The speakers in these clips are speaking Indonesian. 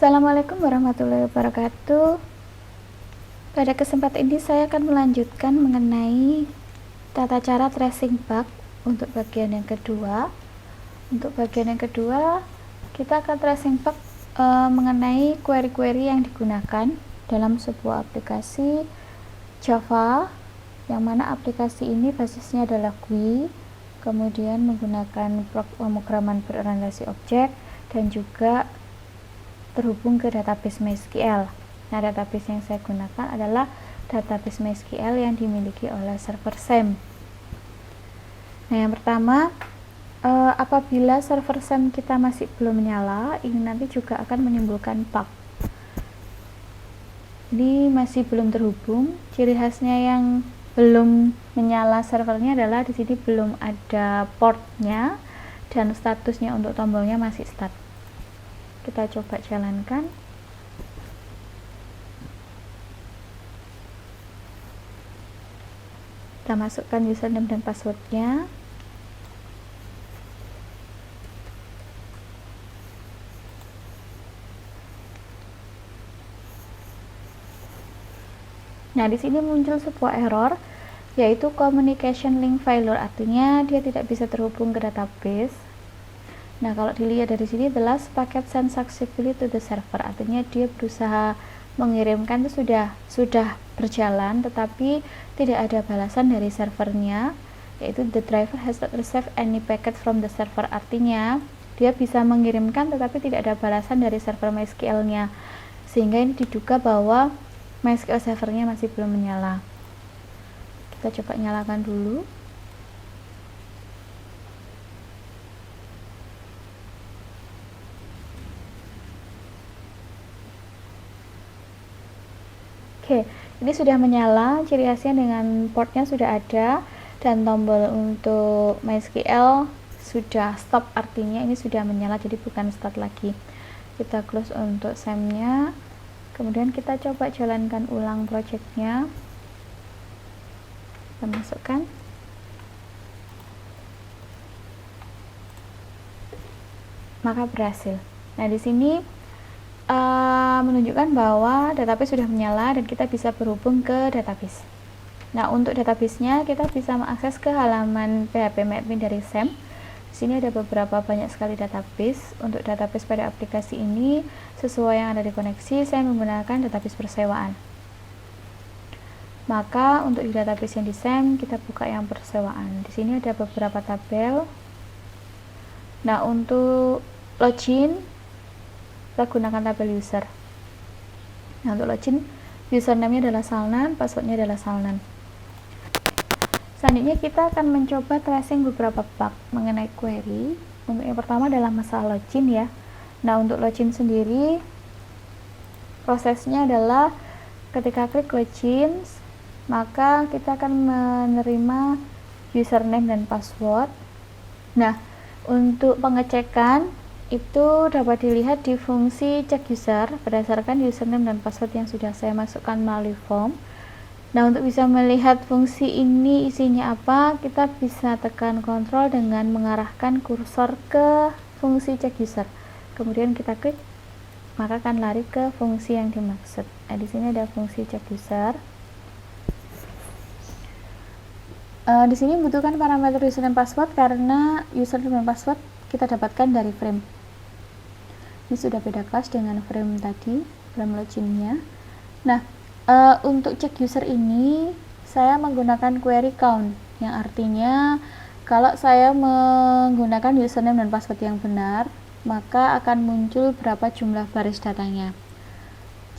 Assalamualaikum warahmatullahi wabarakatuh. Pada kesempatan ini saya akan melanjutkan mengenai tata cara tracing bug untuk bagian yang kedua. Untuk bagian yang kedua, kita akan tracing bug mengenai query-query yang digunakan dalam sebuah aplikasi Java, yang mana aplikasi ini basisnya adalah GUI, kemudian menggunakan pemrograman berorientasi objek dan juga terhubung ke database MySQL. Nah, database yang saya gunakan adalah database MySQL yang dimiliki oleh server SAM. Nah, yang pertama, apabila server SAM kita masih belum menyala, ini nanti juga akan menimbulkan bug. Ini masih belum terhubung. Ciri khasnya yang belum menyala servernya adalah di sini belum ada portnya dan statusnya untuk tombolnya masih start. Kita coba jalankan. Kita masukkan username dan passwordnya. Nah, di sini muncul sebuah error, yaitu communication link failure, artinya dia tidak bisa terhubung ke database. Nah, kalau dilihat dari sini, the last packet sent successfully to the server, artinya dia berusaha mengirimkan itu sudah berjalan, tetapi tidak ada balasan dari servernya, yaitu the driver has not received any packet from the server, artinya dia bisa mengirimkan tetapi tidak ada balasan dari server MySQL-nya, sehingga ini diduga bahwa MySQL servernya masih belum menyala. Kita coba nyalakan dulu. Oke, ini sudah menyala, ciri khasnya dengan portnya sudah ada dan tombol untuk MySQL sudah stop, artinya ini sudah menyala, jadi bukan start lagi. Kita close untuk SAM-nya, kemudian kita coba jalankan ulang projectnya. Kita masukkan. Maka berhasil. Nah, di sini menunjukkan bahwa database sudah menyala dan kita bisa berhubung ke database. Nah, untuk database-nya kita bisa mengakses ke halaman php-admin dari SAM. Di sini ada banyak sekali database. Untuk database pada aplikasi ini sesuai yang ada di koneksi, saya menggunakan database persewaan. Maka untuk di database yang di SAM kita buka yang persewaan. Di sini ada beberapa tabel. Nah, untuk login kita gunakan tabel user. Nah, untuk login, username-nya adalah Salnan, password-nya adalah Salnan. Selanjutnya kita akan mencoba tracing beberapa bug mengenai query. Untuk yang pertama adalah masalah login ya. Nah, untuk login sendiri prosesnya adalah ketika klik login, maka kita akan menerima username dan password. Nah, untuk pengecekan itu dapat dilihat di fungsi check user berdasarkan username dan password yang sudah saya masukkan melalui form. Nah, untuk bisa melihat fungsi ini isinya apa, kita bisa tekan kontrol dengan mengarahkan kursor ke fungsi check user. Kemudian kita klik, maka akan lari ke fungsi yang dimaksud. Nah, di sini ada fungsi check user. Di sini membutuhkan parameter username password karena username dan password kita dapatkan dari frame. Ini sudah beda kelas dengan frame tadi, frame loginnya. Nah, untuk cek user ini saya menggunakan query count, yang artinya kalau saya menggunakan username dan password yang benar, maka akan muncul berapa jumlah baris datanya.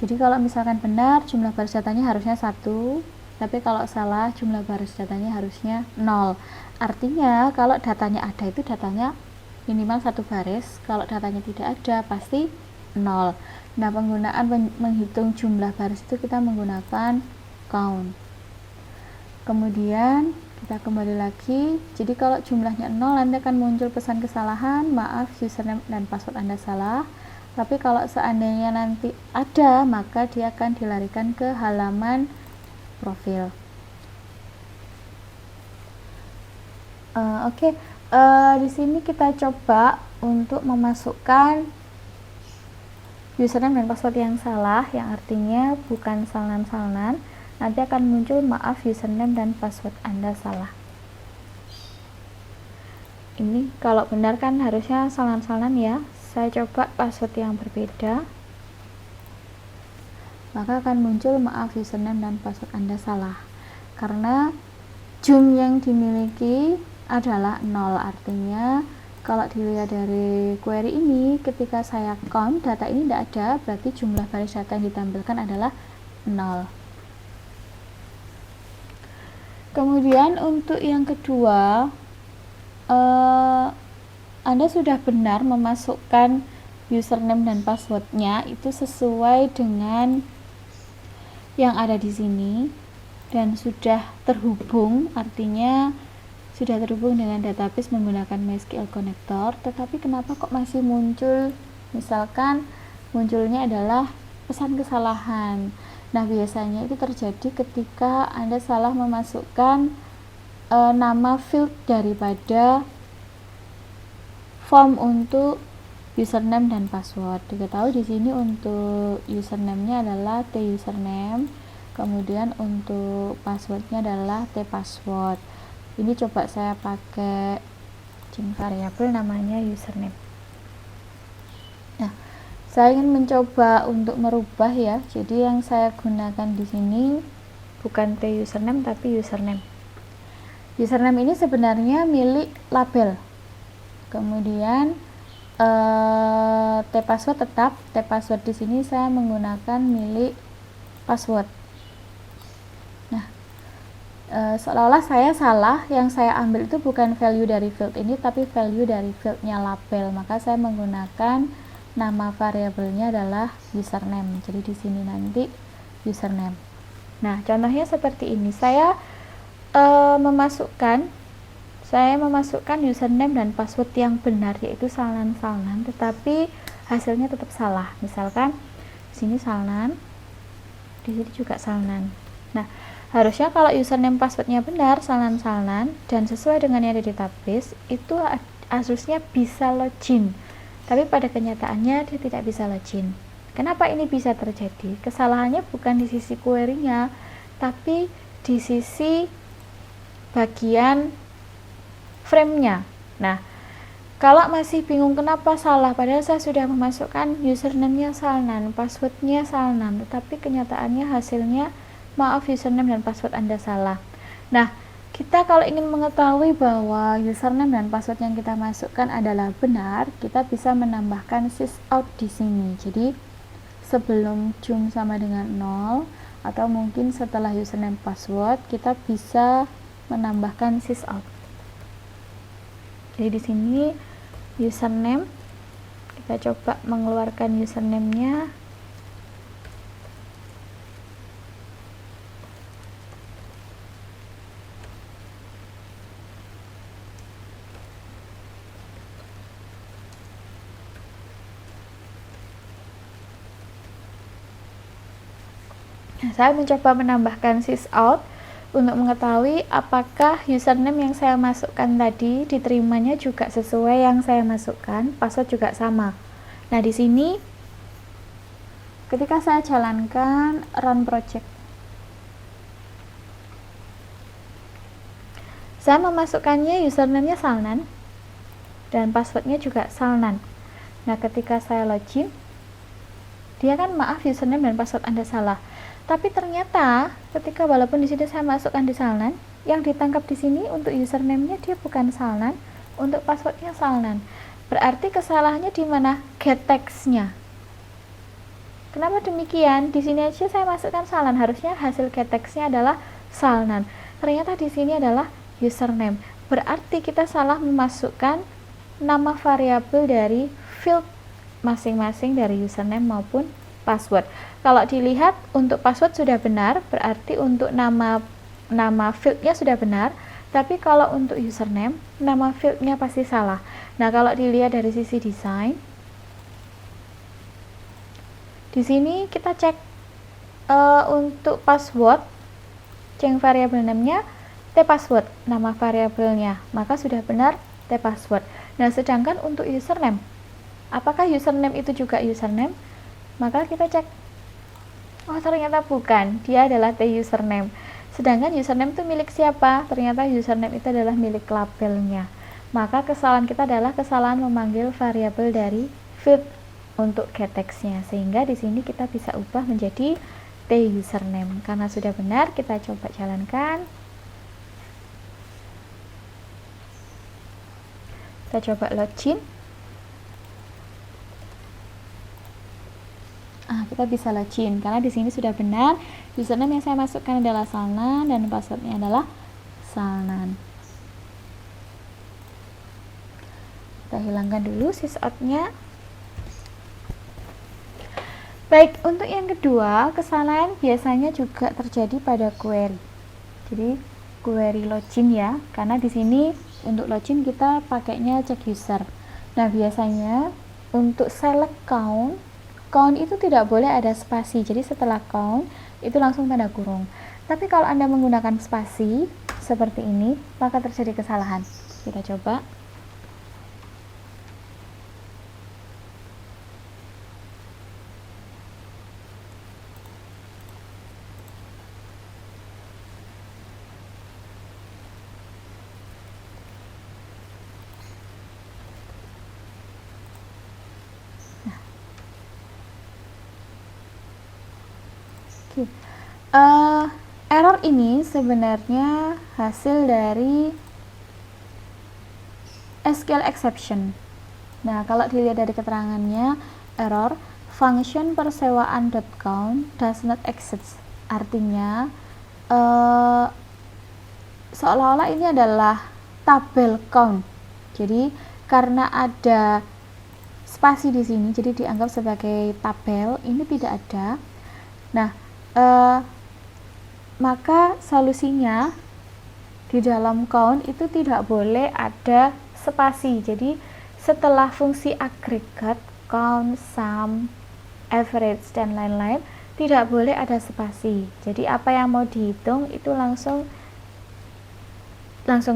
Jadi kalau misalkan benar, jumlah baris datanya harusnya 1, tapi kalau salah, jumlah baris datanya harusnya 0. Artinya kalau datanya ada, itu datanya minimal 1 baris, kalau datanya tidak ada pasti 0. Nah, penggunaan menghitung jumlah baris itu kita menggunakan count. Kemudian kita kembali lagi, jadi kalau jumlahnya 0 nanti akan muncul pesan kesalahan, maaf username dan password Anda salah. Tapi kalau seandainya nanti ada, maka dia akan dilarikan ke halaman profil. Di sini kita coba untuk memasukkan username dan password yang salah, yang artinya bukan Salnan, nanti akan muncul maaf username dan password Anda salah. Ini kalau benar kan harusnya Salnan ya. Saya coba password yang berbeda, maka akan muncul maaf username dan password Anda salah, karena jum yang dimiliki adalah 0. Artinya kalau dilihat dari query ini, ketika saya count data ini tidak ada, berarti jumlah baris data yang ditampilkan adalah 0. Kemudian untuk yang kedua, Anda sudah benar memasukkan username dan passwordnya itu sesuai dengan yang ada di sini dan sudah terhubung, artinya sudah terhubung dengan database menggunakan MySQL Connector. Tetapi kenapa kok masih muncul, misalkan munculnya adalah pesan kesalahan. Nah, biasanya itu terjadi ketika Anda salah memasukkan nama field daripada form untuk username dan password. Diketahui di sini untuk username-nya adalah t-username, kemudian untuk password-nya adalah t-password. Ini coba saya pakai string variabel namanya username. Nah, saya ingin mencoba untuk merubah ya. Jadi yang saya gunakan di sini bukan t-username tapi username. Username ini sebenarnya milik label. Kemudian t-password tetap t-password di sini saya menggunakan milik password. Seolah-olah saya salah, yang saya ambil itu bukan value dari field ini tapi value dari fieldnya label, maka saya menggunakan nama variabelnya adalah username. Jadi di sini nanti username. Nah, contohnya seperti ini. Saya memasukkan username dan password yang benar, yaitu Salnan, tetapi hasilnya tetap salah. Misalkan di sini Salnan, di sini juga Salnan. Nah, harusnya kalau username passwordnya benar, Salnan, dan sesuai dengan yang ada di database, itu harusnya bisa login. Tapi pada kenyataannya dia tidak bisa login. Kenapa ini bisa terjadi? Kesalahannya bukan di sisi query-nya, tapi di sisi bagian frame-nya. Nah, kalau masih bingung kenapa salah, padahal saya sudah memasukkan username-nya Salnan, password-nya Salnan, tetapi kenyataannya hasilnya maaf username dan password Anda salah. Nah, kita kalau ingin mengetahui bahwa username dan password yang kita masukkan adalah benar, kita bisa menambahkan sysout di sini. Jadi sebelum jum sama dengan 0 atau mungkin setelah username password, kita bisa menambahkan sysout. Jadi di sini username, kita coba mengeluarkan username-nya. Saya mencoba menambahkan sysout untuk mengetahui apakah username yang saya masukkan tadi diterimanya juga sesuai yang saya masukkan, password juga sama. Nah, di sini ketika saya jalankan run project, saya memasukkannya username-nya Salnan dan passwordnya juga Salnan. Nah, ketika saya login, dia kan maaf username dan password Anda salah. Tapi ternyata ketika walaupun di sini saya masukkan di Salnan, yang ditangkap di sini untuk username-nya dia bukan Salnan, untuk passwordnya Salnan. Berarti kesalahannya di mana? Get text-nya. Kenapa demikian? Di sini aja saya masukkan Salnan, harusnya hasil get text-nya adalah Salnan. Ternyata di sini adalah username. Berarti kita salah memasukkan nama variabel dari field masing-masing dari username maupun password. Kalau dilihat untuk password sudah benar, berarti untuk nama fieldnya sudah benar, tapi kalau untuk username, nama fieldnya pasti salah. Nah, kalau dilihat dari sisi desain, di sini kita cek untuk password, cek variabel namanya t-password, nama variabelnya, maka sudah benar t-password. Nah, sedangkan untuk username, apakah username itu juga username? Maka kita cek, oh ternyata bukan, dia adalah the username. Sedangkan username itu milik siapa? Ternyata username itu adalah milik labelnya. Maka kesalahan kita adalah kesalahan memanggil variabel dari field untuk getText-nya, sehingga di sini kita bisa ubah menjadi the username. Karena sudah benar, kita coba jalankan. Kita coba login. Kita bisa login karena di sini sudah benar, username yang saya masukkan adalah Salnan dan passwordnya adalah Salnan. Kita hilangkan dulu sysout-nya. Baik, untuk yang kedua, kesalahan biasanya juga terjadi pada query. Jadi query login ya, karena di sini untuk login kita pakainya check user. Nah, biasanya untuk select count itu tidak boleh ada spasi, jadi setelah count itu langsung tanda kurung. Tapi kalau Anda menggunakan spasi seperti ini, maka terjadi kesalahan. Kita coba. Error ini sebenarnya hasil dari SQL exception. Nah, kalau dilihat dari keterangannya, error function persewaan.count does not exist. Artinya seolah-olah ini adalah tabel count. Jadi karena ada spasi di sini, jadi dianggap sebagai tabel. Ini tidak ada. Nah, maka solusinya di dalam count itu tidak boleh ada spasi. Jadi setelah fungsi agregat, count, sum, average, dan lain-lain, tidak boleh ada spasi. Jadi apa yang mau dihitung itu langsung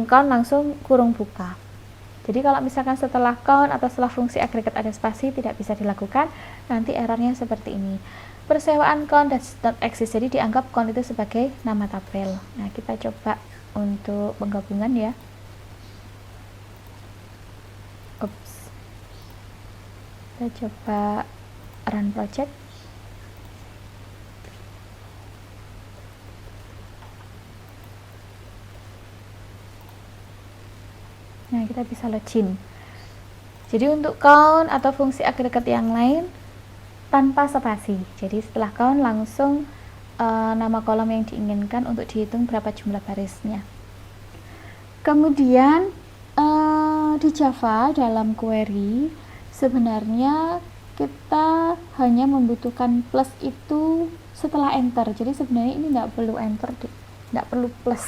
count, langsung kurung buka. Jadi kalau misalkan setelah count atau setelah fungsi agregat ada spasi, tidak bisa dilakukan, nanti errornya seperti ini. Persewaan count does not exist, jadi dianggap count itu sebagai nama tabel. Nah, kita coba untuk penggabungan ya. Kita coba run project. Nah, kita bisa login. Jadi untuk count atau fungsi agregat yang lain tanpa spasi. Jadi setelah count langsung nama kolom yang diinginkan untuk dihitung berapa jumlah barisnya. Kemudian di Java dalam query sebenarnya kita hanya membutuhkan plus itu setelah enter. Jadi sebenarnya ini nggak perlu enter, nggak perlu plus.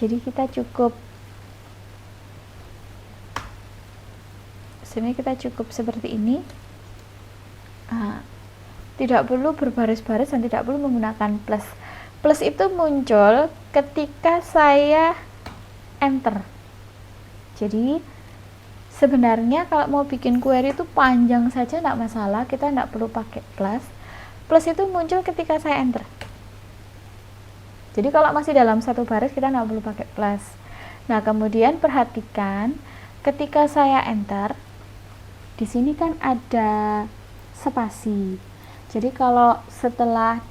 Jadi kita cukup seperti ini. Tidak perlu berbaris-baris dan tidak perlu menggunakan plus. Plus itu muncul ketika saya enter. Jadi sebenarnya kalau mau bikin query itu panjang saja tidak masalah, kita tidak perlu pakai plus. Plus itu muncul ketika saya enter. Jadi kalau masih dalam satu baris kita tidak perlu pakai plus. Nah, kemudian perhatikan ketika saya enter, di sini kan ada spasi. Jadi kalau setelah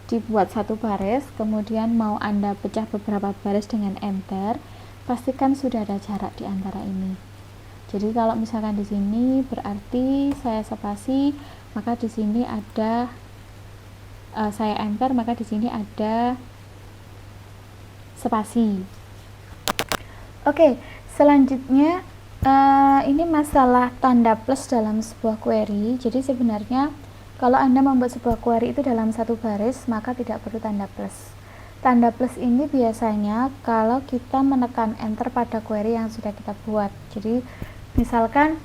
dibuat satu baris, kemudian mau Anda pecah beberapa baris dengan enter, pastikan sudah ada jarak di antara ini. Jadi kalau misalkan di sini berarti saya spasi, maka di sini ada saya enter, maka di sini ada spasi. Oke, selanjutnya ini masalah tanda plus dalam sebuah query. Jadi sebenarnya kalau Anda membuat sebuah query itu dalam satu baris, maka tidak perlu tanda plus. Tanda plus ini biasanya kalau kita menekan enter pada query yang sudah kita buat. Jadi misalkan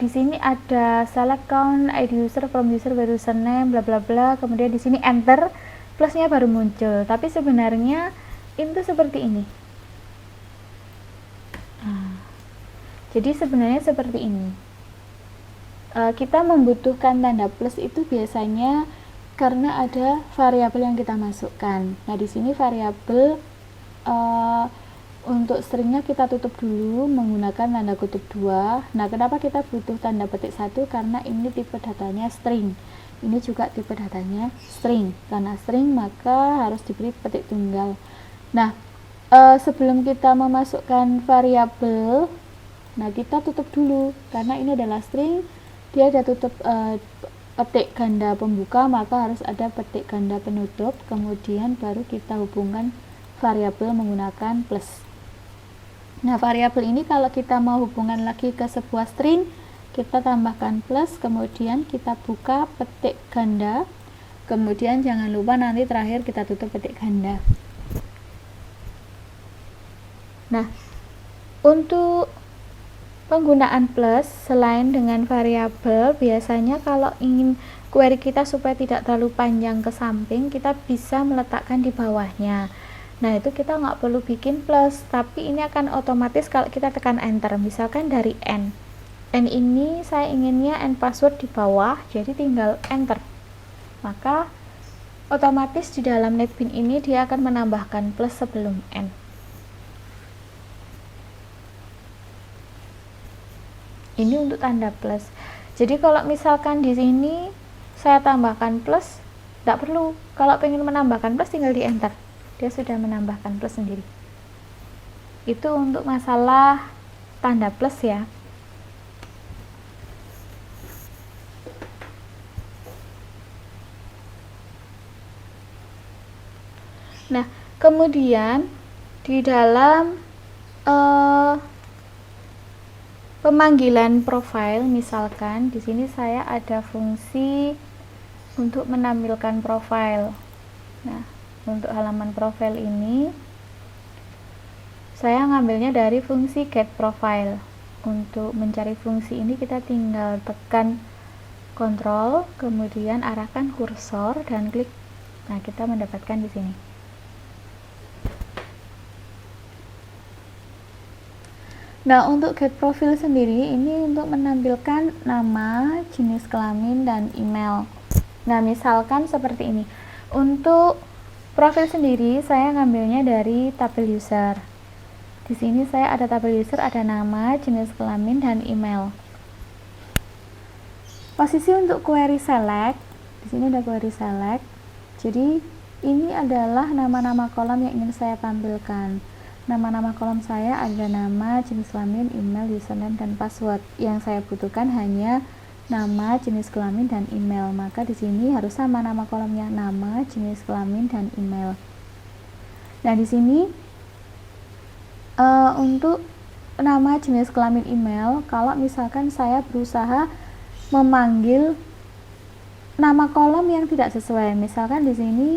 di sini ada select count, id user, from user, by username, bla bla bla, kemudian di sini enter, plusnya baru muncul. Tapi sebenarnya itu seperti ini. Jadi sebenarnya seperti ini. kita membutuhkan tanda plus itu biasanya karena ada variabel yang kita masukkan. Nah, di sini variabel untuk stringnya kita tutup dulu menggunakan tanda kutip 2. Nah, kenapa kita butuh tanda petik 1? Karena ini tipe datanya string. Ini juga tipe datanya string. Karena string maka harus diberi petik tunggal. Nah, sebelum kita memasukkan variabel, nah kita tutup dulu karena ini adalah string, dia ada tutup petik ganda pembuka, maka harus ada petik ganda penutup, kemudian baru kita hubungkan variabel menggunakan plus. Nah, variabel ini kalau kita mau hubungan lagi ke sebuah string, kita tambahkan plus, kemudian kita buka petik ganda, kemudian jangan lupa nanti terakhir kita tutup petik ganda. Nah, untuk penggunaan plus selain dengan variabel, biasanya kalau ingin query kita supaya tidak terlalu panjang ke samping, kita bisa meletakkan di bawahnya. Nah, itu kita nggak perlu bikin plus, tapi ini akan otomatis kalau kita tekan enter. Misalkan dari n ini saya inginnya n password di bawah, jadi tinggal enter, maka otomatis di dalam netbeans ini dia akan menambahkan plus sebelum n. Ini untuk tanda plus. Jadi kalau misalkan di sini saya tambahkan plus, tidak perlu. Kalau pengen menambahkan plus tinggal di enter, dia sudah menambahkan plus sendiri. Itu untuk masalah tanda plus ya. Nah, kemudian di dalam pemanggilan profile, misalkan di sini saya ada fungsi untuk menampilkan profile. Nah, untuk halaman profile ini saya ngambilnya dari fungsi get profile. Untuk mencari fungsi ini kita tinggal tekan kontrol, kemudian arahkan kursor dan klik. Nah, kita mendapatkan di sini. Nah, untuk get profile sendiri ini untuk menampilkan nama, jenis kelamin, dan email. Nah, misalkan seperti ini. Untuk profil sendiri saya ngambilnya dari tabel user. Di sini saya ada tabel user, ada nama, jenis kelamin, dan email. Posisi untuk query select, di sini ada query select. Jadi ini adalah nama-nama kolom yang ingin saya tampilkan. Nama-nama kolom saya ada nama, jenis kelamin, email, username, dan password. Yang saya butuhkan hanya nama, jenis kelamin, dan email. Maka di sini harus sama nama kolomnya, nama, jenis kelamin, dan email. Nah, di sini untuk nama, jenis kelamin, email, kalau misalkan saya berusaha memanggil nama kolom yang tidak sesuai, misalkan di sini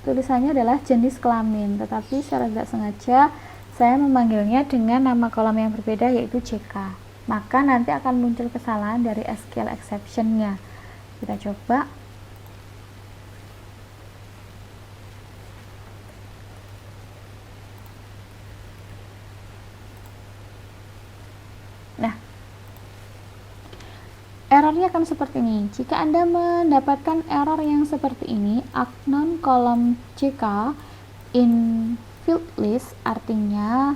tulisannya adalah jenis kelamin, tetapi secara tidak sengaja saya memanggilnya dengan nama kolom yang berbeda, yaitu JK. Maka nanti akan muncul kesalahan dari SQL exception-nya. Kita coba. Nah, errornya akan seperti ini. Jika Anda mendapatkan error yang seperti ini, unknown kolom JK in field list, artinya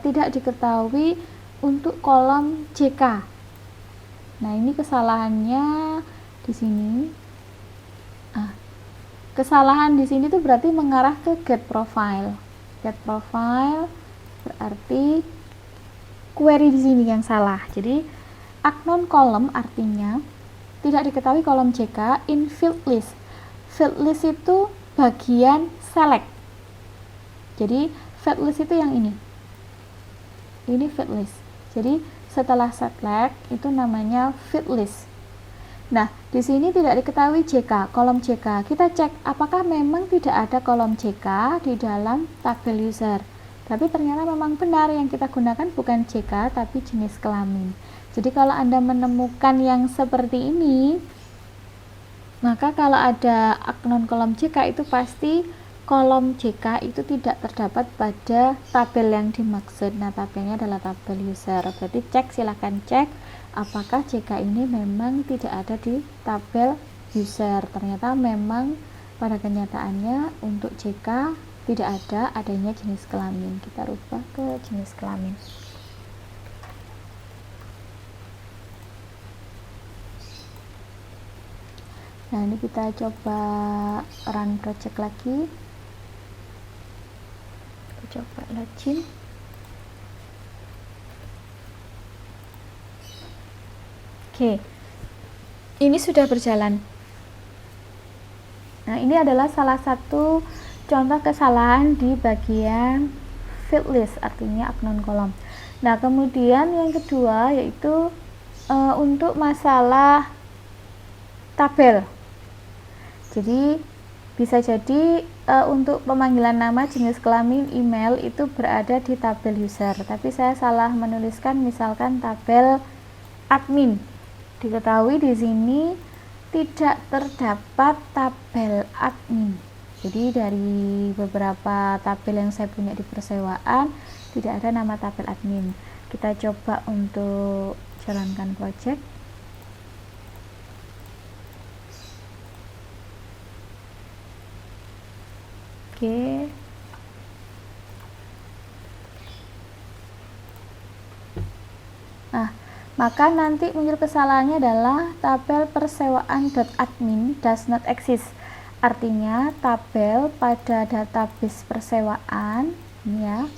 tidak diketahui untuk kolom JK. Nah, ini kesalahannya di sini. Kesalahan di sini tuh berarti mengarah ke get profile. Get profile berarti query di sini yang salah. Jadi unknown column artinya tidak diketahui kolom JK in field list. Field list itu bagian select. Jadi field list itu yang ini. Ini field list. Jadi setelah select itu namanya field list. Nah, di sini tidak diketahui JK, kolom JK. Kita cek apakah memang tidak ada kolom JK di dalam tabel user. Tapi ternyata memang benar, yang kita gunakan bukan JK tapi jenis kelamin. Jadi kalau Anda menemukan yang seperti ini, maka kalau ada unknown kolom JK itu pasti kolom JK itu tidak terdapat pada tabel yang dimaksud. Nah, tabelnya adalah tabel user. Berarti silahkan cek apakah JK ini memang tidak ada di tabel user. Ternyata memang pada kenyataannya untuk JK tidak ada adanya jenis kelamin. Kita rubah ke jenis kelamin. Nah, ini kita coba run project lagi. Kita coba login. Oke, ini sudah berjalan. Nah, ini adalah salah satu contoh kesalahan di bagian field list, artinya aknon kolom. Nah, kemudian yang kedua yaitu untuk masalah tabel. Jadi bisa jadi untuk pemanggilan nama, jenis kelamin, email itu berada di tabel user, tapi saya salah menuliskan misalkan tabel admin. Diketahui di sini tidak terdapat tabel admin. Jadi dari beberapa tabel yang saya punya di persewaan tidak ada nama tabel admin. Kita coba untuk jalankan project. Oke. Nah, maka nanti muncul kesalahannya adalah tabel persewaan.admin does not exist. Artinya tabel pada database persewaan ya,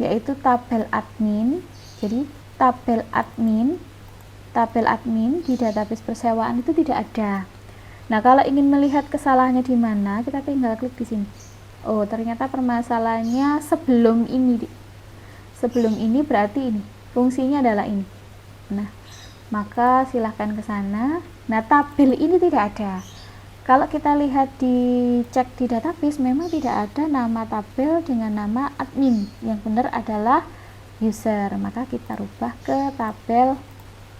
yaitu tabel admin. Jadi tabel admin di database persewaan itu tidak ada. Nah, kalau ingin melihat kesalahannya di mana, kita tinggal klik di sini. Oh, ternyata permasalahannya sebelum ini. Sebelum ini berarti ini. Fungsinya adalah ini. Nah, maka silahkan ke sana. Nah, tabel ini tidak ada. Kalau kita lihat cek di database, memang tidak ada nama tabel dengan nama admin. Yang benar adalah user. Maka kita rubah ke tabel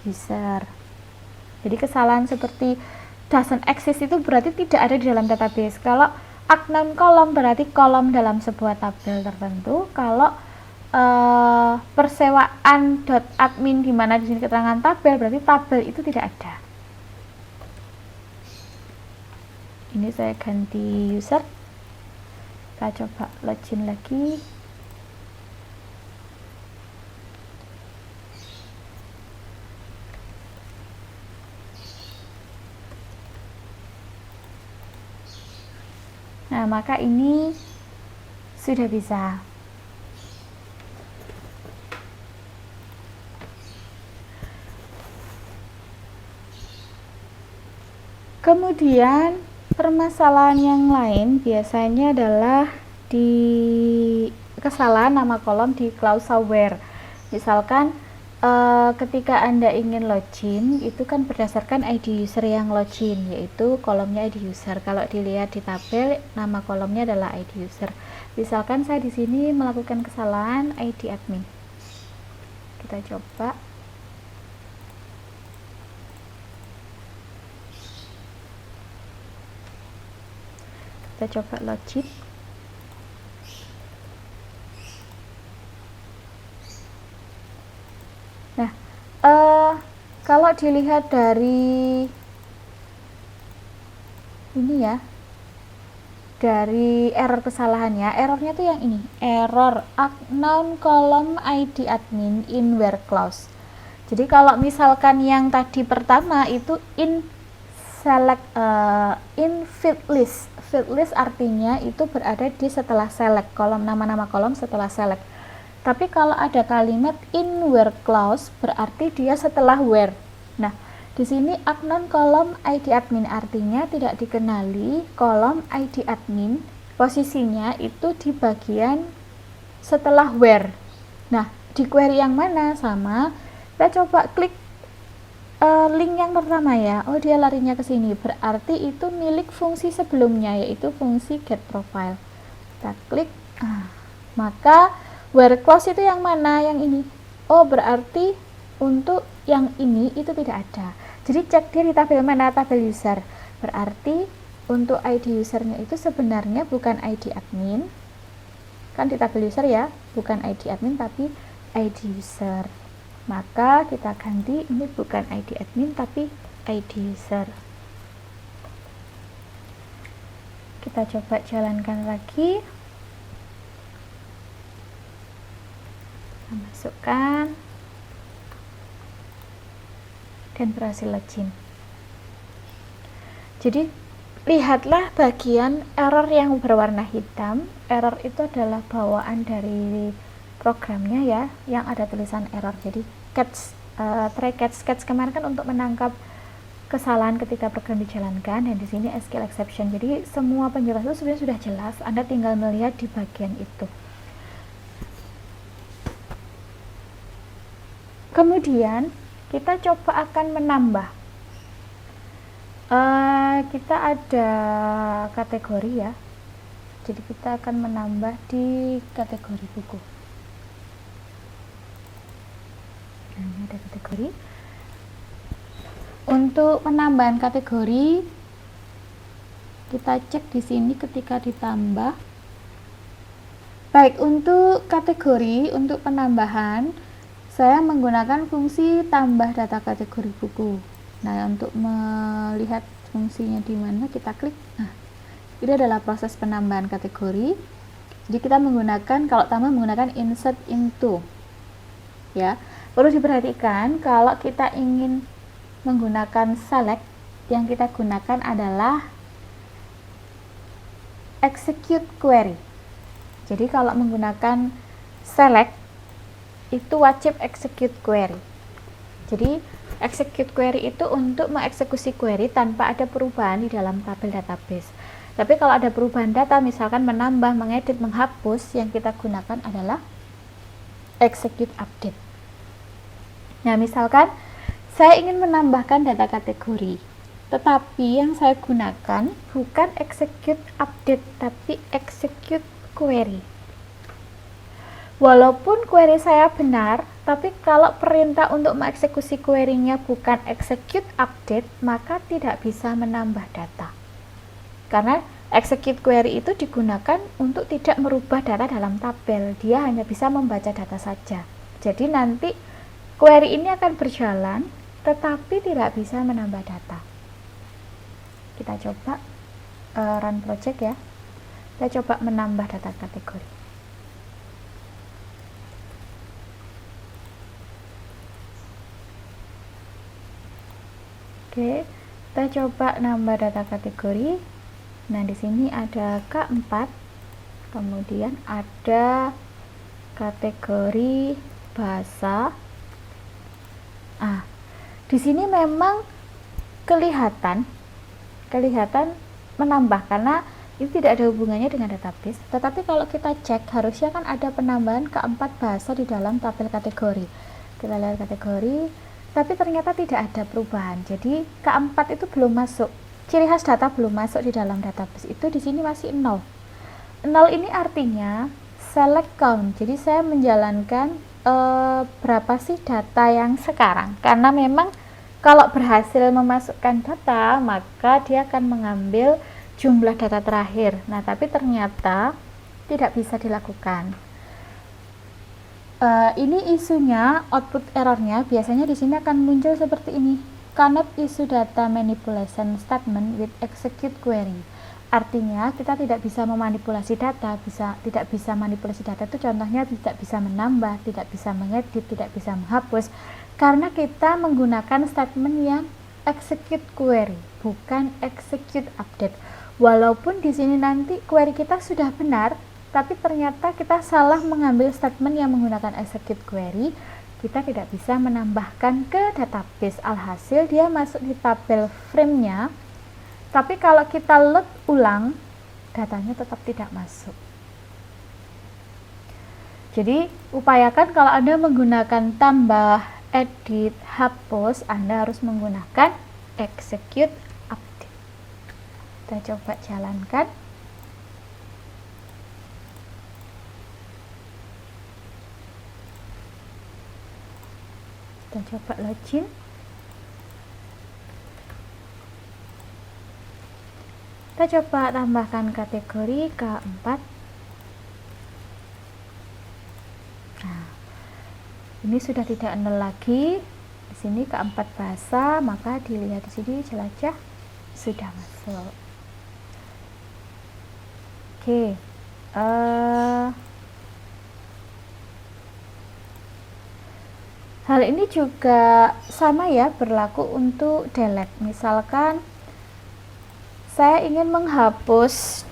user. Jadi kesalahan seperti doesn't exist itu berarti tidak ada di dalam database. Kalau aknon kolom berarti kolom dalam sebuah tabel tertentu. Kalau persewaan.admin di mana di sini keterangan tabel berarti tabel itu tidak ada. Ini saya ganti user. Kita coba login lagi. Nah, maka ini sudah bisa. Kemudian permasalahan yang lain biasanya adalah di kesalahan nama kolom di clause where. Misalkan ketika Anda ingin login itu kan berdasarkan ID user yang login, yaitu kolomnya ID user. Kalau dilihat di tabel nama kolomnya adalah ID user. Misalkan saya di sini melakukan kesalahan ID admin. Kita coba. Kita coba login. Nah, kalau dilihat dari ini ya, dari error kesalahannya, errornya tuh yang ini, error unknown column ID admin in where clause. Jadi kalau misalkan yang tadi pertama itu in field list. Field list artinya itu berada di setelah select, kolom nama-nama kolom setelah select. Tapi kalau ada kalimat in where clause berarti dia setelah where. Nah, di sini unknown kolom ID admin artinya tidak dikenali kolom ID admin, posisinya itu di bagian setelah where. Nah, di query yang mana? Sama, kita coba klik link yang pertama ya. Oh, dia larinya ke sini. Berarti itu milik fungsi sebelumnya, yaitu fungsi get profile. Kita klik. Maka where clause itu yang mana? Yang ini. Oh, berarti untuk yang ini itu tidak ada. Jadi cek dia di tabel mana? Tabel user. Berarti untuk ID usernya itu sebenarnya bukan ID admin, kan di tabel user ya, bukan ID admin tapi ID user. Maka kita ganti, ini bukan ID admin tapi ID user. Kita coba jalankan lagi. Kita masukkan dan berhasil login. Jadi lihatlah bagian error yang berwarna hitam. Error itu adalah bawaan dari programnya ya, yang ada tulisan error. Jadi try catch kemarin kan untuk menangkap kesalahan ketika program dijalankan, dan di sini SQL exception. Jadi semua penjelasan itu sebenarnya sudah jelas, Anda tinggal melihat di bagian itu. Kemudian kita coba akan menambah. Kita ada kategori ya, jadi kita akan menambah di kategori buku. Nah, ini ada kategori. Untuk penambahan kategori, kita cek di sini ketika ditambah. Baik, untuk kategori, untuk penambahan, saya menggunakan fungsi tambah data kategori buku. Nah, untuk melihat fungsinya di mana, kita klik. Nah, ini adalah proses penambahan kategori. Jadi kita menggunakan, kalau tambah menggunakan insert into. Ya, perlu diperhatikan kalau kita ingin menggunakan select, yang kita gunakan adalah execute query. Jadi kalau menggunakan select itu wajib execute query. Jadi execute query itu untuk mengeksekusi query tanpa ada perubahan di dalam tabel database. Tapi kalau ada perubahan data, misalkan menambah, mengedit, menghapus, yang kita gunakan adalah execute update. Nah, misalkan saya ingin menambahkan data kategori, tetapi yang saya gunakan bukan execute update tapi execute query. Walaupun query saya benar, tapi kalau perintah untuk mengeksekusi query-nya bukan execute update, maka tidak bisa menambah data. Karena execute query itu digunakan untuk tidak merubah data dalam tabel, dia hanya bisa membaca data saja. Jadi nanti query ini akan berjalan, tetapi tidak bisa menambah data. Kita coba run project ya. Kita coba menambah data kategori. Oke, kita coba nambah data kategori. Nah, di sini ada K4, kemudian ada kategori bahasa. Di sini memang kelihatan menambah karena ini tidak ada hubungannya dengan database. Tetapi kalau kita cek, harusnya kan ada penambahan K4 bahasa di dalam tabel kategori. Kita lihat kategori, tapi ternyata tidak ada perubahan. Jadi K4 itu belum masuk. Ciri khas data belum masuk di dalam database itu di sini masih 0. 0 ini artinya select count. Jadi saya menjalankan berapa sih data yang sekarang. Karena memang kalau berhasil memasukkan data, maka dia akan mengambil jumlah data terakhir. Nah, tapi ternyata tidak bisa dilakukan. Ini isunya, output errornya biasanya di sini akan muncul seperti ini. Cannot issue data manipulation statement with execute query. Artinya kita tidak bisa memanipulasi data, tidak bisa manipulasi data itu contohnya tidak bisa menambah, tidak bisa mengedit, tidak bisa menghapus, karena kita menggunakan statement yang execute query, bukan execute update. Walaupun di sini nanti query kita sudah benar, tapi ternyata kita salah mengambil statement yang menggunakan execute query, kita tidak bisa menambahkan ke database. Alhasil dia masuk di tabel frame-nya, tapi kalau kita load ulang, datanya tetap tidak masuk. Jadi upayakan kalau Anda menggunakan tambah, edit, hapus, Anda harus menggunakan execute update. Kita coba jalankan. Kita coba login. Kita coba tambahkan kategori K4. Nah, ini sudah tidak nol lagi. Di sini K4 bahasa, maka dilihat di sini jelajah sudah masuk. Oke. Hal ini juga sama ya, berlaku untuk delete. Misalkan saya ingin menghapus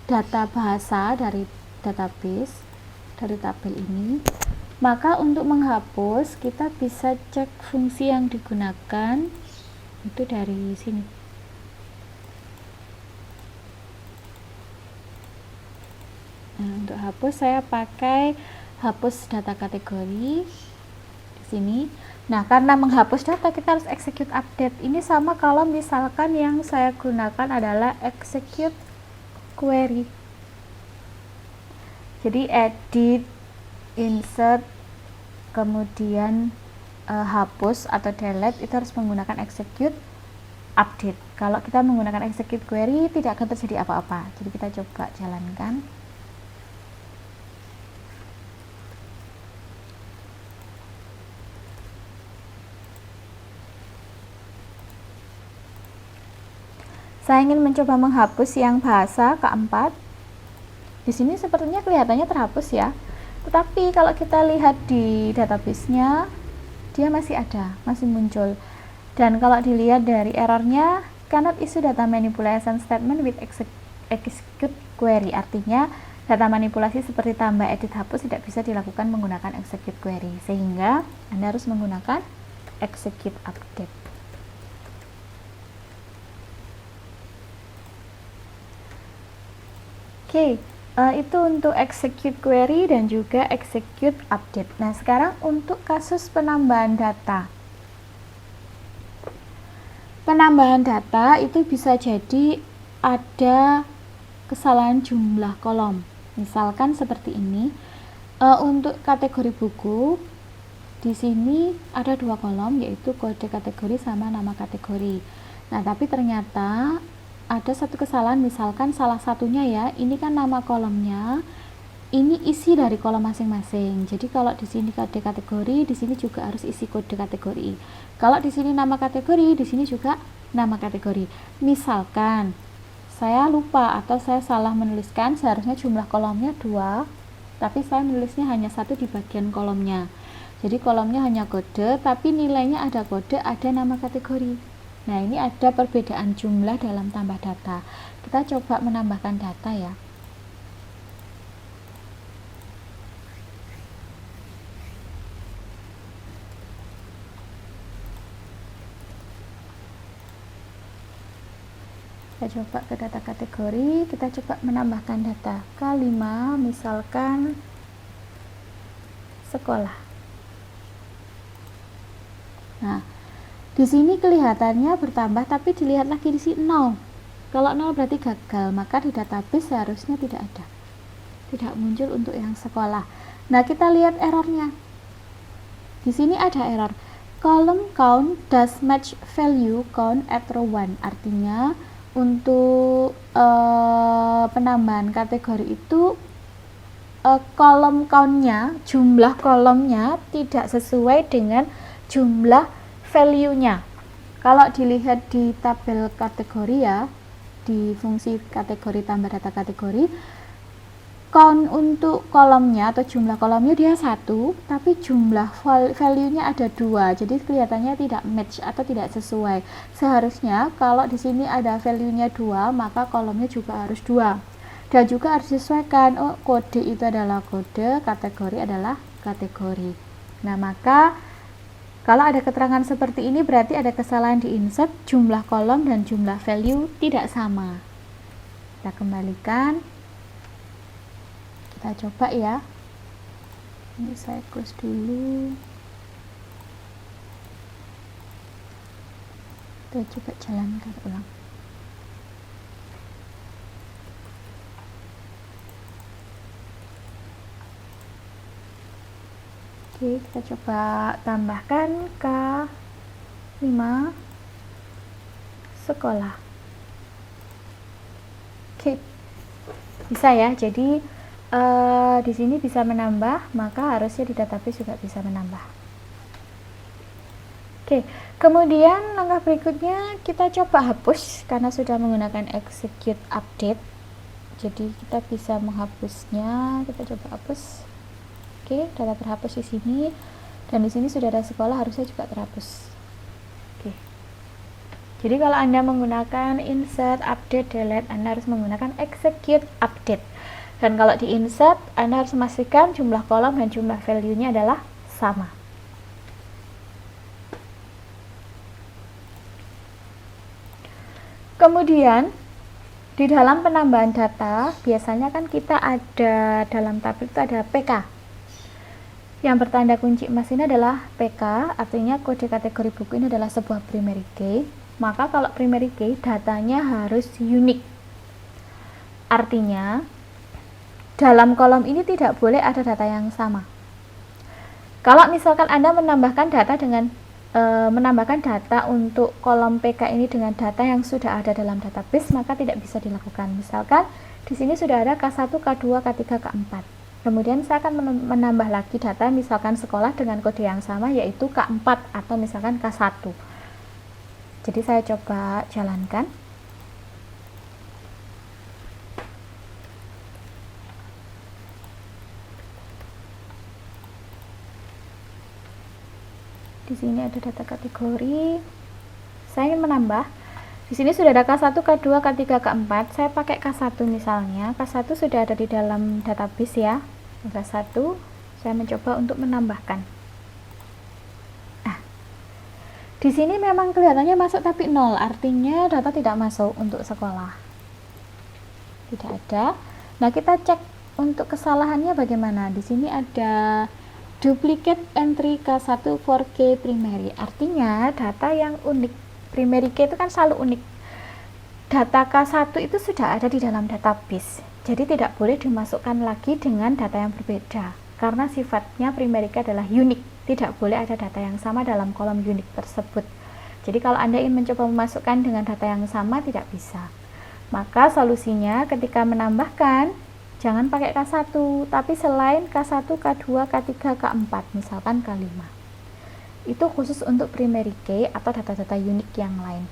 data bahasa dari database, dari tabel ini, maka untuk menghapus kita bisa cek fungsi yang digunakan itu dari sini. Nah, untuk hapus saya pakai hapus data kategori di sini. Nah, karena menghapus data kita harus execute update. Ini sama kalau misalkan yang saya gunakan adalah execute query. Jadi edit, insert, kemudian hapus atau delete itu harus menggunakan execute update. Kalau kita menggunakan execute query tidak akan terjadi apa-apa. Jadi kita coba jalankan. Saya ingin mencoba menghapus yang bahasa K4. Di sini sepertinya kelihatannya terhapus ya. Tetapi kalau kita lihat di database-nya, dia masih ada, masih muncul. Dan kalau dilihat dari errornya, cannot issue data manipulation statement with execute query. Artinya data manipulasi seperti tambah, edit, hapus tidak bisa dilakukan menggunakan execute query. Sehingga Anda harus menggunakan execute update. Oke, itu untuk execute query dan juga execute update. Nah, sekarang untuk kasus penambahan data. Penambahan data itu bisa jadi ada kesalahan jumlah kolom. Misalkan seperti ini. Untuk kategori buku, di sini ada 2 kolom, yaitu kode kategori sama nama kategori. Nah, tapi ternyata ada satu kesalahan, misalkan salah satunya ya, ini kan nama kolomnya, ini isi dari kolom masing-masing. Jadi kalau di sini kode kategori, di sini juga harus isi kode kategori. Kalau di sini nama kategori, di sini juga nama kategori. Misalkan saya lupa atau saya salah menuliskan, seharusnya jumlah kolomnya 2, tapi saya menulisnya hanya 1 di bagian kolomnya. Jadi kolomnya hanya kode, tapi nilainya ada kode, ada nama kategori. Nah, ini ada perbedaan jumlah dalam tambah data. Kita coba menambahkan data ya. Kita coba ke data kategori, kita coba menambahkan data K5, misalkan sekolah. Nah, di sini kelihatannya bertambah, tapi dilihat lagi di sini 0. Kalau 0 berarti gagal, maka di database seharusnya tidak ada. Tidak muncul untuk yang sekolah. Nah, kita lihat errornya. Di sini ada error. Column count does match value count at row 1. Artinya, untuk penambahan kategori itu kolom count-nya, jumlah kolomnya tidak sesuai dengan jumlah value-nya. Kalau dilihat di tabel kategori ya, di fungsi kategori tambah data kategori, count untuk kolomnya atau jumlah kolomnya dia 1, tapi jumlah value-nya ada 2. Jadi kelihatannya tidak match atau tidak sesuai. Seharusnya kalau di sini ada value-nya 2, maka kolomnya juga harus 2. Dan juga harus disesuaikan, oh kode itu adalah kode, kategori adalah kategori. Nah, maka kalau ada keterangan seperti ini berarti ada kesalahan di insert, jumlah kolom dan jumlah value tidak sama. Kita kembalikan. Kita coba ya. Ini saya close dulu. Kita coba jalankan ulang. Oke, kita coba tambahkan K5 sekolah. Bisa ya, jadi di sini bisa menambah, maka harusnya di database juga bisa menambah. Oke, kemudian langkah berikutnya kita coba hapus karena sudah menggunakan execute update. Jadi kita bisa menghapusnya, kita coba hapus. Oke, data terhapus di sini, dan di sini sudah ada sekolah, harusnya juga terhapus. Oke. Jadi kalau Anda menggunakan insert, update, delete, Anda harus menggunakan execute update. Dan kalau di insert, Anda harus memastikan jumlah kolom dan jumlah value-nya adalah sama. Kemudian di dalam penambahan data, biasanya kan kita ada dalam tabel itu ada PK. Yang bertanda kunci emas ini adalah PK, artinya kode kategori buku ini adalah sebuah primary key. Maka kalau primary key, datanya harus unik. Artinya, dalam kolom ini tidak boleh ada data yang sama. Kalau misalkan Anda menambahkan data untuk kolom PK ini dengan data yang sudah ada dalam database, maka tidak bisa dilakukan. Misalkan di sini sudah ada K1, K2, K3, K4. Kemudian saya akan menambah lagi data misalkan sekolah dengan kode yang sama, yaitu K4 atau misalkan K1. Jadi saya coba jalankan. Di sini ada data kategori. Saya ingin menambah. Di sini sudah ada K1, K2, K3, K4. Saya pakai K1 misalnya. K1 sudah ada di dalam database ya. K1, saya mencoba untuk menambahkan. Nah, di sini memang kelihatannya masuk tapi 0, artinya data tidak masuk untuk sekolah. Tidak ada. Nah, kita cek untuk kesalahannya bagaimana. Di sini ada duplicate entry K1 for K primary, artinya data yang unik. Primary key itu kan selalu unik. Data K1 itu sudah ada di dalam database, jadi tidak boleh dimasukkan lagi dengan data yang berbeda, karena sifatnya primary key adalah unik. Tidak boleh ada data yang sama dalam kolom unik tersebut. Jadi kalau Anda ingin mencoba memasukkan dengan data yang sama, tidak bisa. Maka solusinya ketika menambahkan, jangan pakai K1, tapi selain K1, K2, K3, K4, misalkan K5. Itu khusus untuk primary key atau data-data unik yang lain.